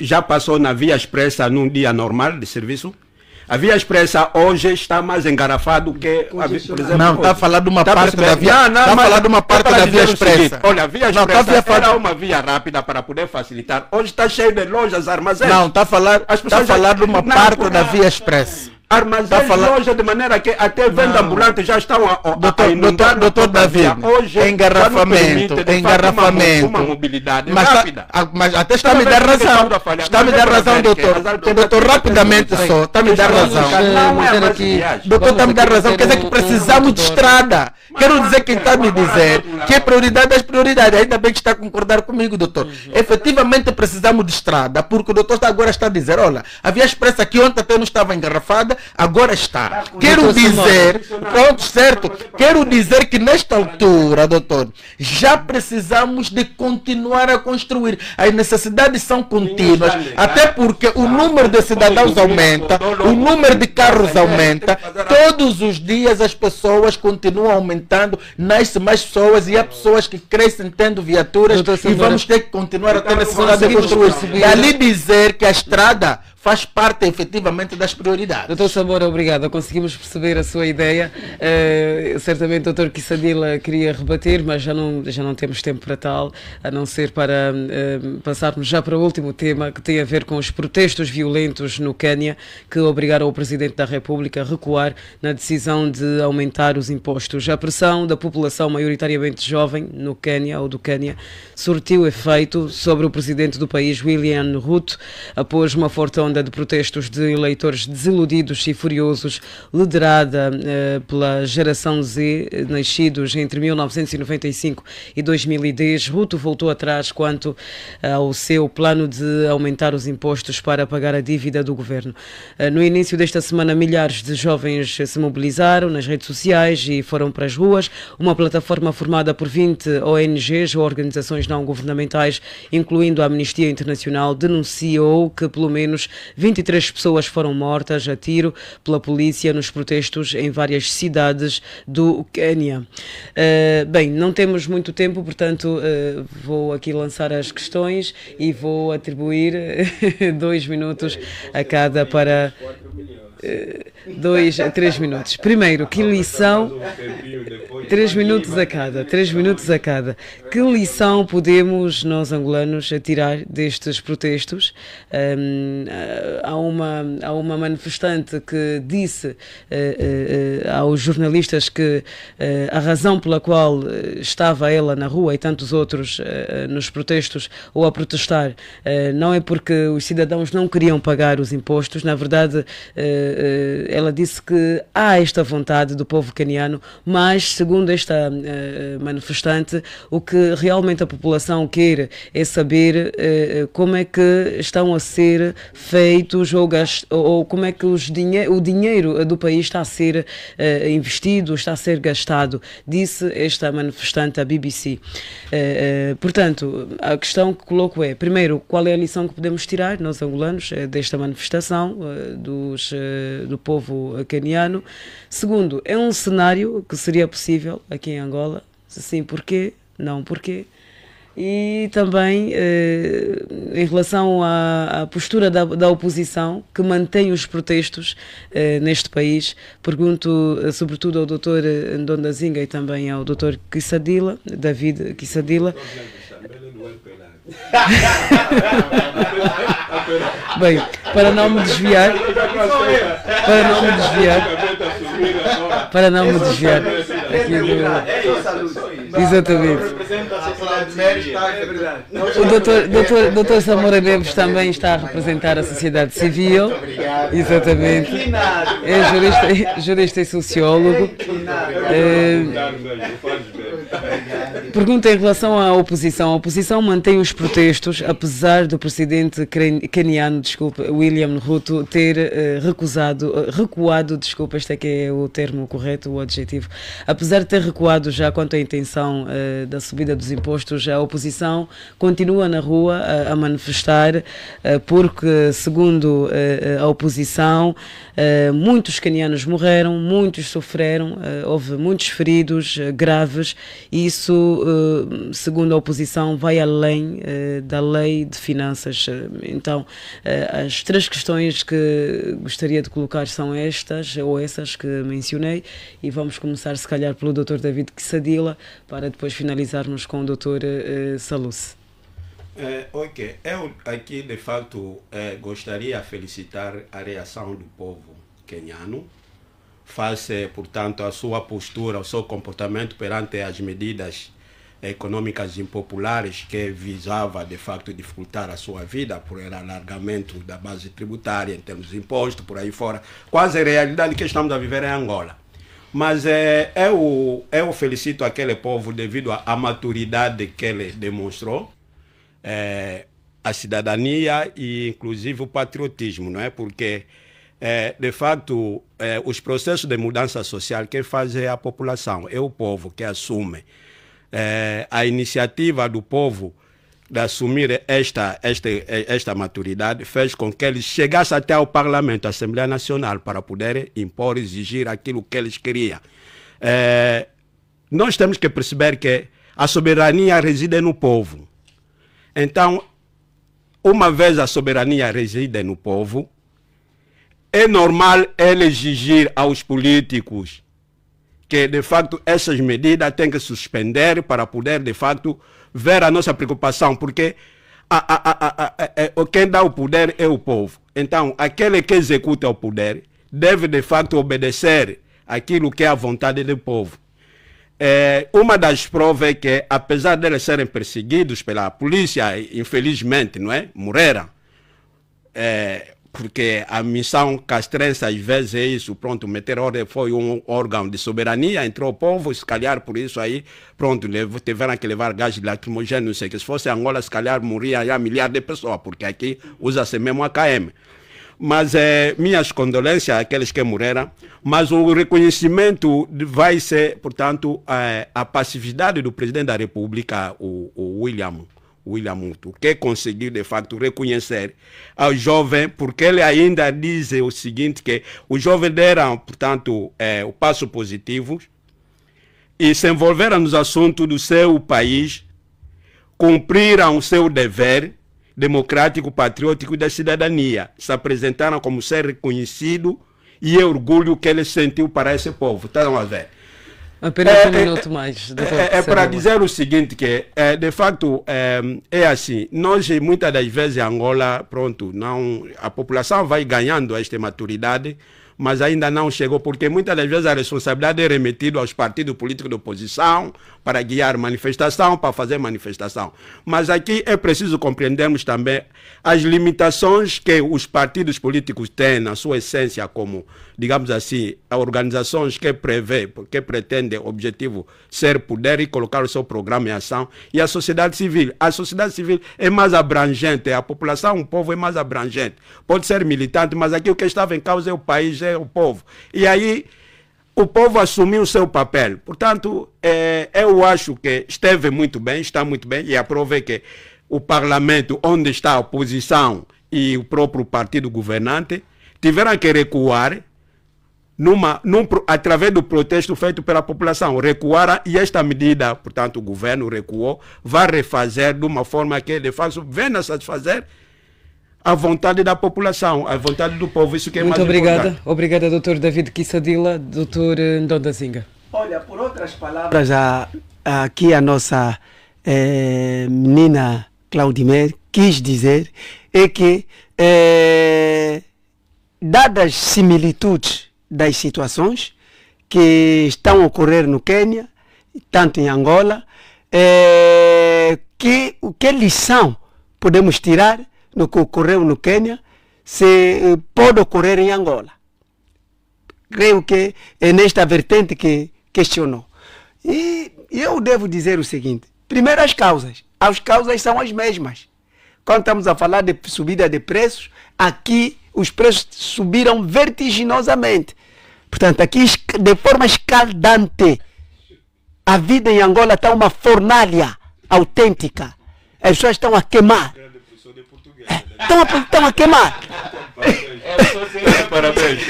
já passou na Via Expressa num dia normal de serviço? A Via Expressa hoje está mais engarrafado que, por exemplo... Não, está a falar de uma parte da Via... Está a falar de uma parte da Via Expressa. Olha, a Via Expressa era uma via rápida para poder facilitar. Hoje está cheio de lojas, armazéns. Não, está a falar de uma parte da Via Expressa. Armazéns, loja, de maneira que até venda ambulante já estão a inundar. Doutor David, hoje, engarrafamento. Uma mobilidade rápida. Mas até está a me dar razão. Está a me dar razão, doutor. Doutor, rapidamente só, está a me dar razão. Doutor, está a me dar razão. Quer dizer que precisamos de estrada. Quero dizer que está a me dizer que é prioridade das prioridades. Ainda bem que está a concordar comigo, doutor. Efetivamente precisamos de estrada, porque o doutor agora está a dizer, olha, a Via Expressa que ontem até não estava engarrafada, agora está. Quero dizer, pronto, certo, quero dizer que nesta altura, doutor, já precisamos de continuar a construir. As necessidades são contínuas, até porque o número de cidadãos aumenta, o número de carros aumenta, todos os dias as pessoas continuam aumentando, nascem mais pessoas e há pessoas que crescem tendo viaturas e vamos ter que continuar a ter necessidade de construir. Dali dizer que a estrada faz parte efetivamente das prioridades. Doutor Samora, obrigado. Conseguimos perceber a sua ideia. Certamente o Dr. Kissadila queria rebater, mas já não temos tempo para tal, a não ser para passarmos já para o último tema, que tem a ver com os protestos violentos no Quênia, que obrigaram o Presidente da República a recuar na decisão de aumentar os impostos. A pressão da população maioritariamente jovem no Quênia, ou do Quênia, surtiu efeito sobre o Presidente do país, William Ruto, após uma forte onda de protestos de eleitores desiludidos e furiosos, liderada pela geração Z, nascidos entre 1995 e 2010. Ruto voltou atrás quanto ao seu plano de aumentar os impostos para pagar a dívida do governo. No início desta semana, milhares de jovens se mobilizaram nas redes sociais e foram para as ruas. Uma plataforma formada por 20 ONGs ou organizações não governamentais, incluindo a Amnistia Internacional, denunciou que pelo menos 23 pessoas foram mortas a tiro pela polícia nos protestos em várias cidades do Quênia. Bem, não temos muito tempo, portanto vou aqui lançar as questões e vou atribuir 2 minutos a cada para... 2 a 3 minutos. Primeiro, que lição 3 minutos a cada, 3 minutos a cada. Que lição podemos, nós angolanos, tirar destes protestos? Há uma manifestante que disse aos jornalistas que a razão pela qual estava ela na rua e tantos outros nos protestos ou a protestar não é porque os cidadãos não queriam pagar os impostos. Na verdade, ela disse que há esta vontade do povo caniano, mas, segundo esta manifestante, o que realmente a população quer é saber como é que estão a ser feitos ou como é que o dinheiro do país está a ser investido, está a ser gastado, disse esta manifestante à BBC. Portanto, a questão que coloco é, primeiro, qual é a lição que podemos tirar, nós angolanos, desta manifestação do povo caniano? Segundo, é um cenário que seria possível aqui em Angola? Sim, porquê? Não, porquê? E também em relação à postura da oposição que mantém os protestos neste país, pergunto sobretudo ao Dr. Ndondazinga e também ao Dr. Kissadila, David Kissadila. Bem, para não me desviar aqui do... Exatamente. O Dr. Samora Neves também está a representar a sociedade civil. Exatamente. É jurista e sociólogo. Pergunta em relação à oposição. A oposição mantém os protestos, apesar do presidente caniano, William Ruto, ter recuado, este é que é o termo correto, o adjetivo, apesar de ter recuado já quanto à intenção da subida dos impostos, a oposição continua na rua a manifestar, porque, segundo a oposição, muitos canianos morreram, muitos sofreram, houve muitos feridos graves, e isso, segundo a oposição, vai além da lei de finanças. Então, as 3 questões que gostaria de colocar são estas, ou essas que mencionei, e vamos começar, se calhar, pelo Dr. David Kissadila, para depois finalizarmos com o Dr. Saluce. Ok, eu aqui de facto gostaria de felicitar a reação do povo queniano face, portanto, a sua postura, o seu comportamento perante as medidas econômicas impopulares que visava de facto dificultar a sua vida por alargamento da base tributária em termos de imposto, por aí fora, quase a realidade que estamos a viver em Angola. Mas eu felicito aquele povo devido à maturidade que ele demonstrou, a cidadania e inclusive o patriotismo, não é? Porque de facto os processos de mudança social quem faz é a população, é o povo que assume. A iniciativa do povo de assumir esta maturidade fez com que eles chegassem até ao Parlamento, à Assembleia Nacional, para poder impor, exigir aquilo que eles queriam. Nós temos que perceber que a soberania reside no povo. Então, uma vez a soberania reside no povo, é normal ele exigir aos políticos que, de facto, essas medidas têm que suspender para poder, de facto, ver a nossa preocupação, porque quem dá o poder é o povo. Então, aquele que executa o poder deve, de facto, obedecer aquilo que é a vontade do povo. Uma das provas é que, apesar de eles serem perseguidos pela polícia, infelizmente, não é? Morreram. Porque a missão castrense às vezes é isso, pronto, meter ordem foi um órgão de soberania, entrou o povo, se calhar por isso aí, pronto, tiveram que levar gás lacrimogêneo, não sei que se fosse Angola, se calhar morria já milhares de pessoas, porque aqui usa-se mesmo AKM. Mas minhas condolências àqueles que morreram, mas o reconhecimento vai ser, portanto, a passividade do presidente da República, o William Ruto, que conseguiu de facto reconhecer ao jovem, porque ele ainda diz o seguinte, que os jovens deram, portanto, o passo positivo e se envolveram nos assuntos do seu país, cumpriram o seu dever democrático, patriótico e da cidadania, se apresentaram como ser reconhecido e é orgulho que ele sentiu para esse povo. Estão a ver? Apenas um minuto mais. Para dizer o seguinte, que de facto é assim, nós muitas das vezes em Angola, pronto, não, a população vai ganhando esta maturidade, mas ainda não chegou, porque muitas das vezes a responsabilidade é remetida aos partidos políticos de oposição para guiar manifestação, para fazer manifestação. Mas aqui é preciso compreendermos também as limitações que os partidos políticos têm na sua essência como, digamos assim, organizações que pretendem objetivo ser poder e colocar o seu programa em ação, e a sociedade civil. A sociedade civil é mais abrangente, a população, o povo é mais abrangente. Pode ser militante, mas aqui o que estava em causa é o país, é o povo. E aí o povo assumiu o seu papel. Portanto, eu acho que esteve muito bem, está muito bem, e a prova é que o parlamento, onde está a oposição e o próprio partido governante, tiveram que recuar através do protesto feito pela população. Recuaram, e esta medida, portanto, o governo recuou, vai refazer de uma forma que, de fato, venha a satisfazer a vontade da população, a vontade do povo. Isso que é muito mais obrigada. importante. Obrigada, Dr. David Kissadila. Dr. Ndondazinga. Olha, por outras palavras, aqui a nossa menina Claudimir quis dizer é que, dadas similitudes das situações que estão a ocorrer no Quênia, tanto em Angola, que lição podemos tirar no que ocorreu no Quênia se pode ocorrer em Angola? Creio que é nesta vertente que questionou. E eu devo dizer o seguinte: primeiro, as causas são as mesmas. Quando estamos a falar de subida de preços, aqui os preços subiram vertiginosamente. Portanto, aqui de forma escaldante. A vida em Angola está uma fornalha autêntica. As pessoas estão a queimar. Estão a queimar. Parabéns.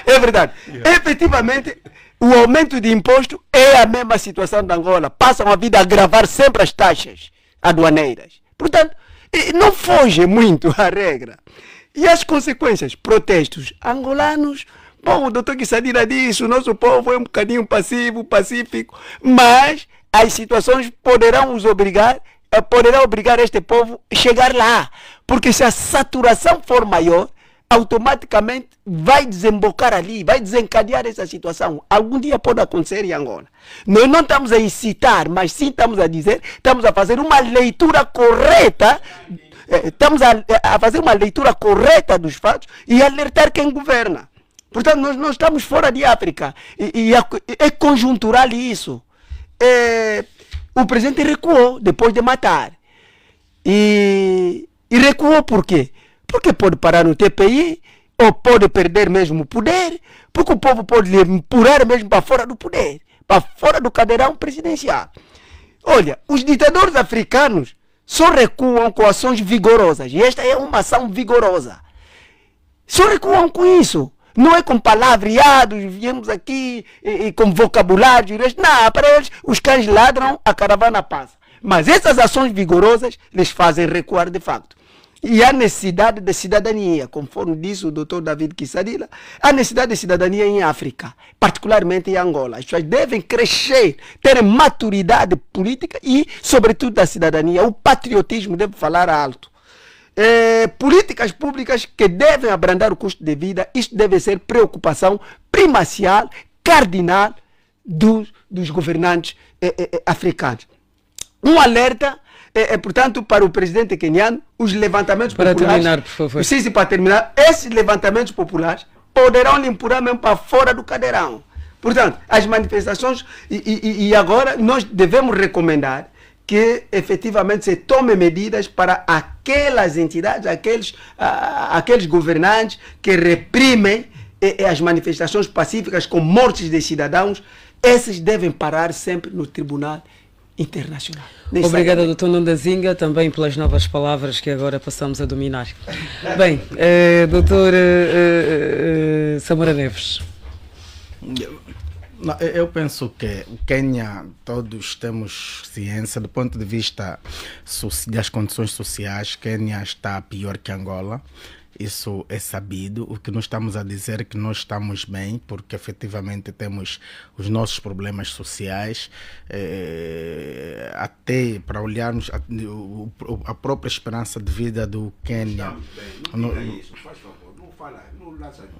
É verdade. Efetivamente, o aumento de imposto é a mesma situação da Angola. Passam a vida a agravar sempre as taxas aduaneiras. Portanto, não foge muito à regra. E as consequências? Protestos angolanos. Bom, o doutor Kissadila disse, o nosso povo é um bocadinho pacífico, mas as situações poderão obrigar este povo a chegar lá. Porque se a saturação for maior, automaticamente vai desembocar ali, vai desencadear essa situação. Algum dia pode acontecer em Angola. Nós não estamos a incitar, mas sim estamos a dizer, estamos a fazer uma leitura correta, dos fatos e alertar quem governa. Portanto, nós estamos fora de África e é conjuntural isso. O presidente recuou depois de matar. E recuou por quê? Porque pode parar no TPI, ou pode perder mesmo o poder, porque o povo pode lhe empurrar mesmo para fora do poder, para fora do cadeirão presidencial. Olha, os ditadores africanos só recuam com ações vigorosas, e esta é uma ação vigorosa. Só recuam com isso. Não é com palavreados, viemos aqui e com vocabulário. Não, para eles os cães ladram, a caravana passa. Mas essas ações vigorosas lhes fazem recuar de facto. E há necessidade de cidadania, conforme disse o Dr. David Kissadila, há necessidade de cidadania em África, particularmente em Angola. As pessoas devem crescer, terem maturidade política e, sobretudo, da cidadania. O patriotismo deve falar alto. Políticas públicas que devem abrandar o custo de vida, isso deve ser preocupação primacial, cardinal dos governantes africanos. Um alerta, portanto, para o presidente queniano, os levantamentos populares... Para terminar, por favor. Sim, para terminar, esses levantamentos populares poderão lhe empurrar mesmo para fora do cadeirão. Portanto, as manifestações, e agora nós devemos recomendar que efetivamente se tome medidas para aquelas entidades, aqueles governantes que reprimem as manifestações pacíficas com mortes de cidadãos. Esses devem parar sempre no Tribunal Internacional. Obrigada, Dr. Ndondazinga, também pelas novas palavras que agora passamos a dominar. Bem, Dr. Samora Neves. Eu penso que o Quênia, todos temos ciência, do ponto de vista das condições sociais, Quênia está pior que Angola. isso é sabido. O que nós estamos a dizer é que nós estamos bem, porque efetivamente temos os nossos problemas sociais, até para olharmos a própria esperança de vida do Quênia.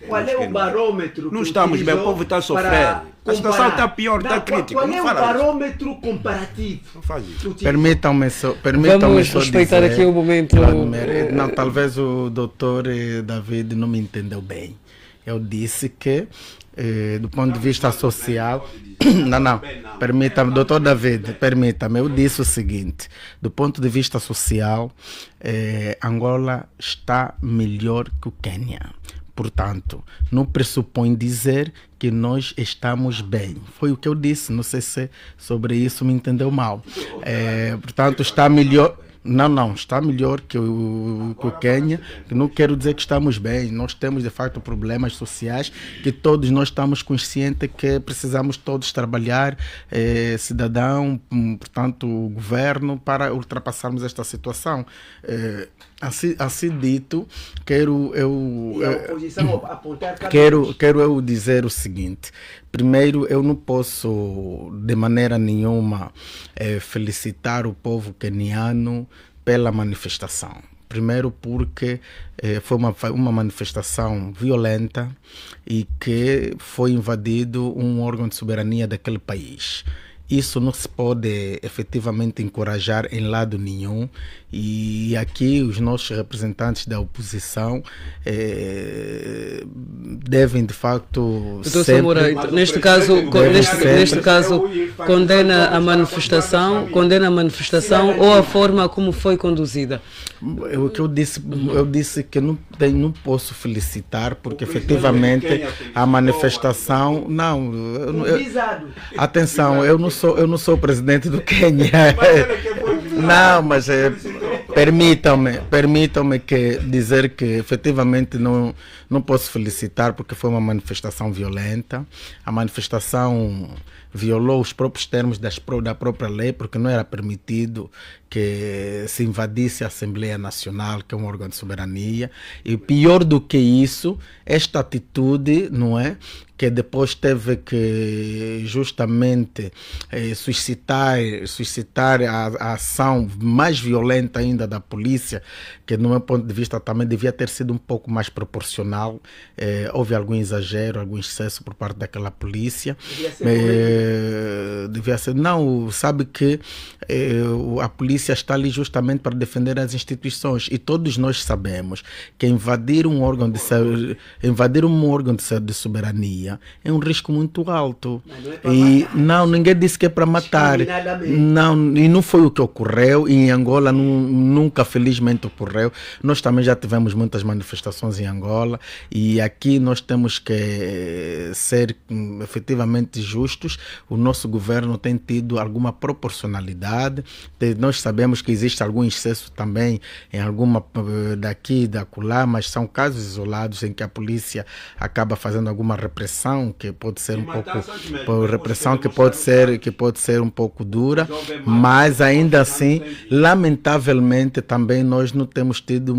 Qual é o barômetro? Não estamos bem, o povo está a sofrer. A situação está pior, está crítica. Qual é o barômetro comparativo? Não faz isso. Permitam-me Vamos só respeitar dizer, aqui o momento. Não, talvez o doutor David não me entendeu bem. Eu disse que, do ponto de vista social... Não, permita-me, doutor David, permita-me, eu disse o seguinte: do ponto de vista social, Angola está melhor que o Quênia. Portanto, não pressupõe dizer que nós estamos bem. Foi o que eu disse, não sei se sobre isso me entendeu mal. Portanto, está melhor... Não, está melhor que o Quênia. Não quero dizer que estamos bem. Nós temos, de facto, problemas sociais que todos nós estamos conscientes que precisamos todos trabalhar, cidadão, portanto, o governo, para ultrapassarmos esta situação. Assim dito, quero eu dizer o seguinte. Primeiro, eu não posso de maneira nenhuma felicitar o povo queniano pela manifestação. Primeiro porque foi uma manifestação violenta e que foi invadido um órgão de soberania daquele país. Isso não se pode efetivamente encorajar em lado nenhum, e aqui os nossos representantes da oposição devem de facto Doutor Samora, neste caso condena a manifestação ou a forma como foi conduzida? O que eu disse que não posso felicitar, porque efetivamente a manifestação atenção, eu não sou o presidente do Quênia. Não, mas permitam-me dizer que efetivamente não posso felicitar, porque foi uma manifestação violenta. A manifestação violou os próprios termos da própria lei, porque não era permitido que se invadisse a Assembleia Nacional, que é um órgão de soberania. E pior do que isso, esta atitude, não é? Que depois teve que justamente suscitar a ação mais violenta ainda da polícia, que do meu ponto de vista também devia ter sido um pouco mais proporcional. Houve algum exagero, algum excesso por parte daquela polícia. Devia ser. Não, sabe que a polícia está ali justamente para defender as instituições, e todos nós sabemos que invadir um órgão de soberania é um risco muito alto. Ninguém disse que é para matar. Não, e não foi o que ocorreu, e em Angola nunca felizmente ocorreu. Nós também já tivemos muitas manifestações em Angola, e aqui nós temos que ser efetivamente justos. O nosso governo tem tido alguma proporcionalidade. Nós sabemos que existe algum excesso também em alguma daqui, da acolá, mas são casos isolados em que a polícia acaba fazendo alguma repressão, que pode ser um pouco que pode ser um pouco dura, mas ainda assim, lamentavelmente, também nós não temos tido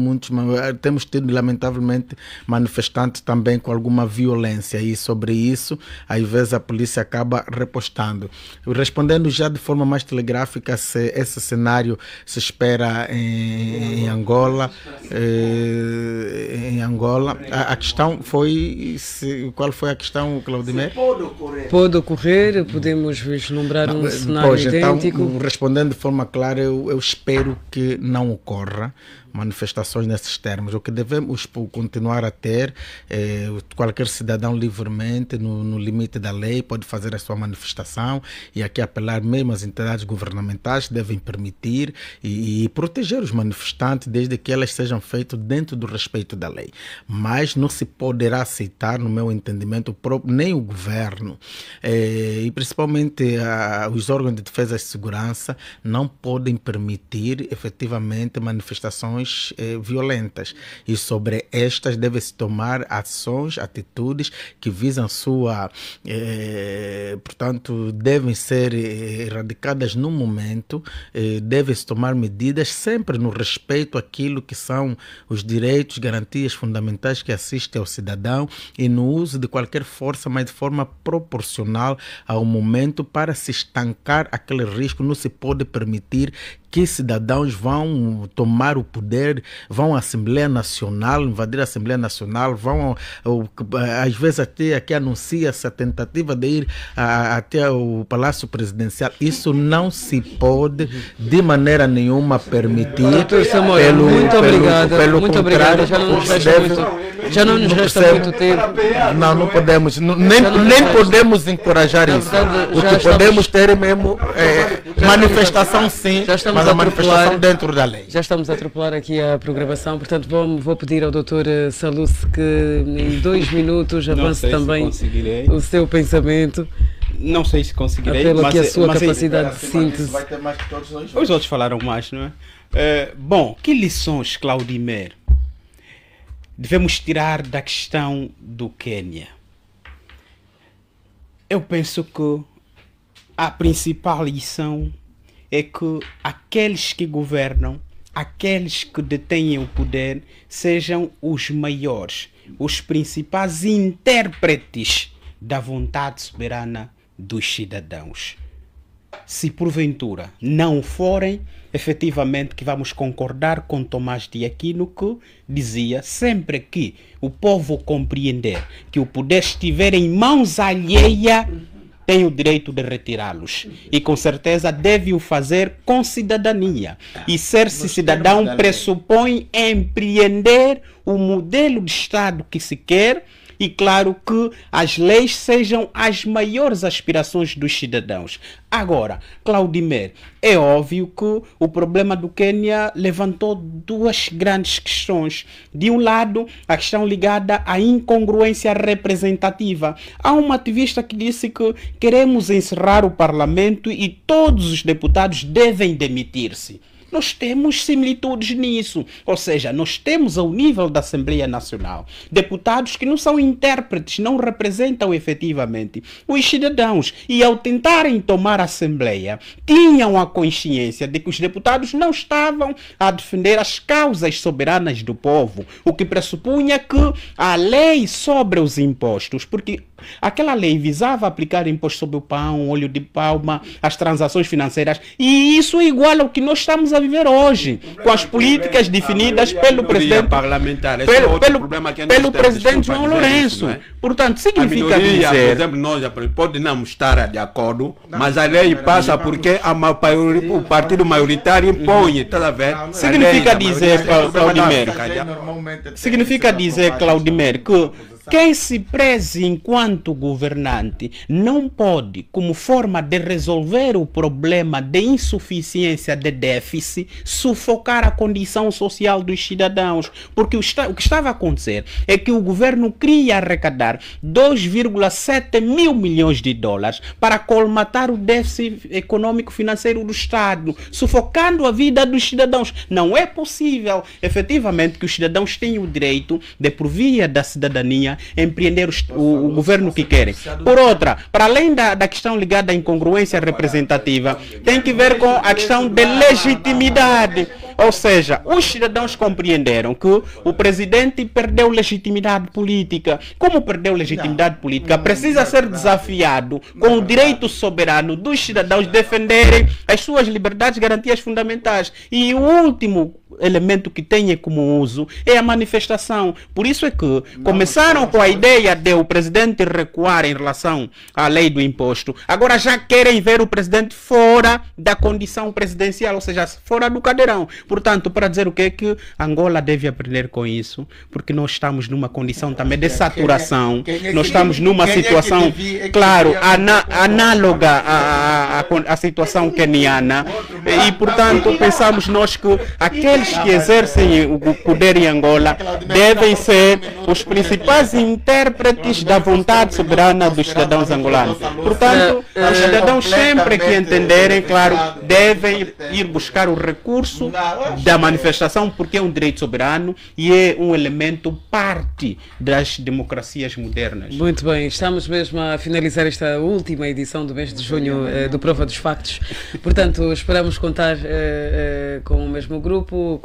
lamentavelmente manifestantes também com alguma violência, e sobre isso às vezes a polícia acaba repostando. Respondendo já de forma mais telegráfica, se esse cenário se espera em Angola, a questão foi qual foi a questão, Claudimir? Pode ocorrer, podemos vislumbrar um cenário idêntico. Então, respondendo de forma clara, eu espero que não ocorra manifestações nesses termos. O que devemos continuar a ter, qualquer cidadão livremente, no limite da lei, pode fazer a sua manifestação, e aqui apelar mesmo às entidades governamentais, devem permitir e proteger os manifestantes, desde que elas sejam feitas dentro do respeito da lei. Mas não se poderá aceitar, no meu entendimento, nem o governo, e principalmente os órgãos de defesa e segurança, não podem permitir efetivamente manifestações ações violentas. E sobre estas deve-se tomar ações, atitudes que visam sua... portanto, devem ser erradicadas no momento, deve-se tomar medidas sempre no respeito àquilo que são os direitos, garantias fundamentais que assistem ao cidadão e no uso de qualquer força, mas de forma proporcional ao momento para se estancar aquele risco. Não se pode permitir que cidadãos vão tomar o poder, vão à Assembleia Nacional, invadir a Assembleia Nacional, vão, às vezes até aqui anuncia-se a tentativa de ir até o Palácio Presidencial. Isso não se pode de maneira nenhuma permitir. Doutor Samuel, muito obrigado. Muito obrigado. Já não nos resta muito tempo. Não podemos, nem podemos encorajar isso. O que podemos ter é mesmo manifestação, sim, mas a manifestação dentro da lei. Já estamos a atropelar aqui a programação, portanto vou pedir ao Dr. Saluce que em 2 minutos avance também o seu pensamento. Não sei se conseguirei, apelo aqui a sua capacidade de síntese. Vai ter mais que todos os outros falaram mais, não é? Bom, que lições, Claudimer, devemos tirar da questão do Quênia? Eu penso que a principal lição é que aqueles que governam, aqueles que detêm o poder, sejam os maiores, os principais intérpretes da vontade soberana dos cidadãos. Se porventura não forem, efetivamente que vamos concordar com Tomás de Aquino, que dizia: sempre que o povo compreender que o poder estiver em mãos alheias, tem o direito de retirá-los. E com certeza deve o fazer com cidadania. E ser-se cidadão pressupõe empreender o modelo de Estado que se quer. E claro que as leis sejam as maiores aspirações dos cidadãos. Agora, Claudimer, é óbvio que o problema do Quênia levantou 2 grandes questões. De um lado, a questão ligada à incongruência representativa. Há um ativista que disse que queremos encerrar o parlamento e todos os deputados devem demitir-se. Nós temos similitudes nisso, ou seja, nós temos ao nível da Assembleia Nacional deputados que não são intérpretes, não representam efetivamente os cidadãos, e ao tentarem tomar a Assembleia tinham a consciência de que os deputados não estavam a defender as causas soberanas do povo, o que pressupunha que a lei sobre os impostos, porque aquela lei visava aplicar imposto sobre o pão, óleo de palma, as transações financeiras, e isso é igual ao que nós estamos a viver hoje, com as políticas definidas pelo presidente parlamentar, pelo presidente João Lourenço. Portanto, significa dizer... Por exemplo, nós pode não estar de acordo, mas a lei passa porque o partido maioritário impõe, está a ver? Significa dizer, Claudimer, que quem se preze enquanto governante não pode, como forma de resolver o problema de insuficiência de déficit, sufocar a condição social dos cidadãos. Porque o que estava a acontecer é que o governo queria arrecadar 2,7 mil milhões de dólares para colmatar o déficit econômico financeiro do Estado, sufocando a vida dos cidadãos. Não é possível, efetivamente, que os cidadãos tenham o direito de, por via da cidadania, empreender o governo que querem. Por outra, para além da questão ligada à incongruência representativa, tem que ver com a questão de legitimidade. Ou seja, os cidadãos compreenderam que o presidente perdeu legitimidade política. Como perdeu legitimidade política, precisa ser desafiado com o direito soberano dos cidadãos defenderem as suas liberdades e garantias fundamentais. E o último elemento que tem como uso é a manifestação. Por isso é que começaram com a ideia de o presidente recuar em relação à lei do imposto. Agora já querem ver o presidente fora da condição presidencial, ou seja, fora do cadeirão. Portanto, para dizer o que é que Angola deve aprender com isso, porque nós estamos numa condição também de saturação, nós estamos numa situação, claro, análoga à situação queniana, e portanto pensamos nós que aqueles que exercem o poder em Angola devem ser os principais intérpretes da vontade soberana dos cidadãos angolanos. Portanto, os cidadãos sempre que entenderem, claro, devem ir buscar o recurso da manifestação, porque é um direito soberano e é um elemento parte das democracias modernas. Muito bem, estamos mesmo a finalizar esta última edição do mês de junho do Prova dos Factos. Portanto, esperamos contar com o mesmo grupo,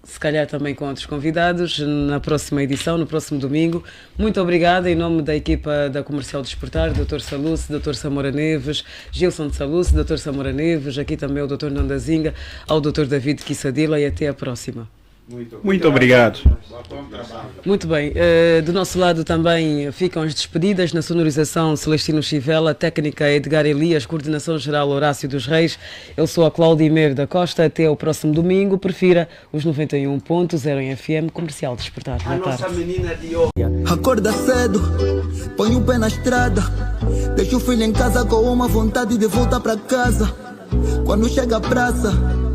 se calhar também com outros convidados na próxima edição, no próximo domingo. Muito obrigada em nome da equipa da Comercial Despertar, Dr. Saluce, Dr. Samora Neves, Gilson de Saluce, Dr. Samora Neves, aqui também o Dr. Nandazinga, ao Dr. David Kissadila, e até a próxima. Muito obrigado. Muito bem, do nosso lado também ficam as despedidas, na sonorização Celestino Chivela, técnica Edgar Elias, coordenação geral Horácio dos Reis. Eu sou a Cláudia Mer da Costa, até o próximo domingo, prefira os 91.0 em FM, Comercial Despertar. A nossa menina de ouro. Acorda cedo, põe o pé na estrada, deixa o filho em casa com uma vontade de voltar para casa. Quando chega a praça,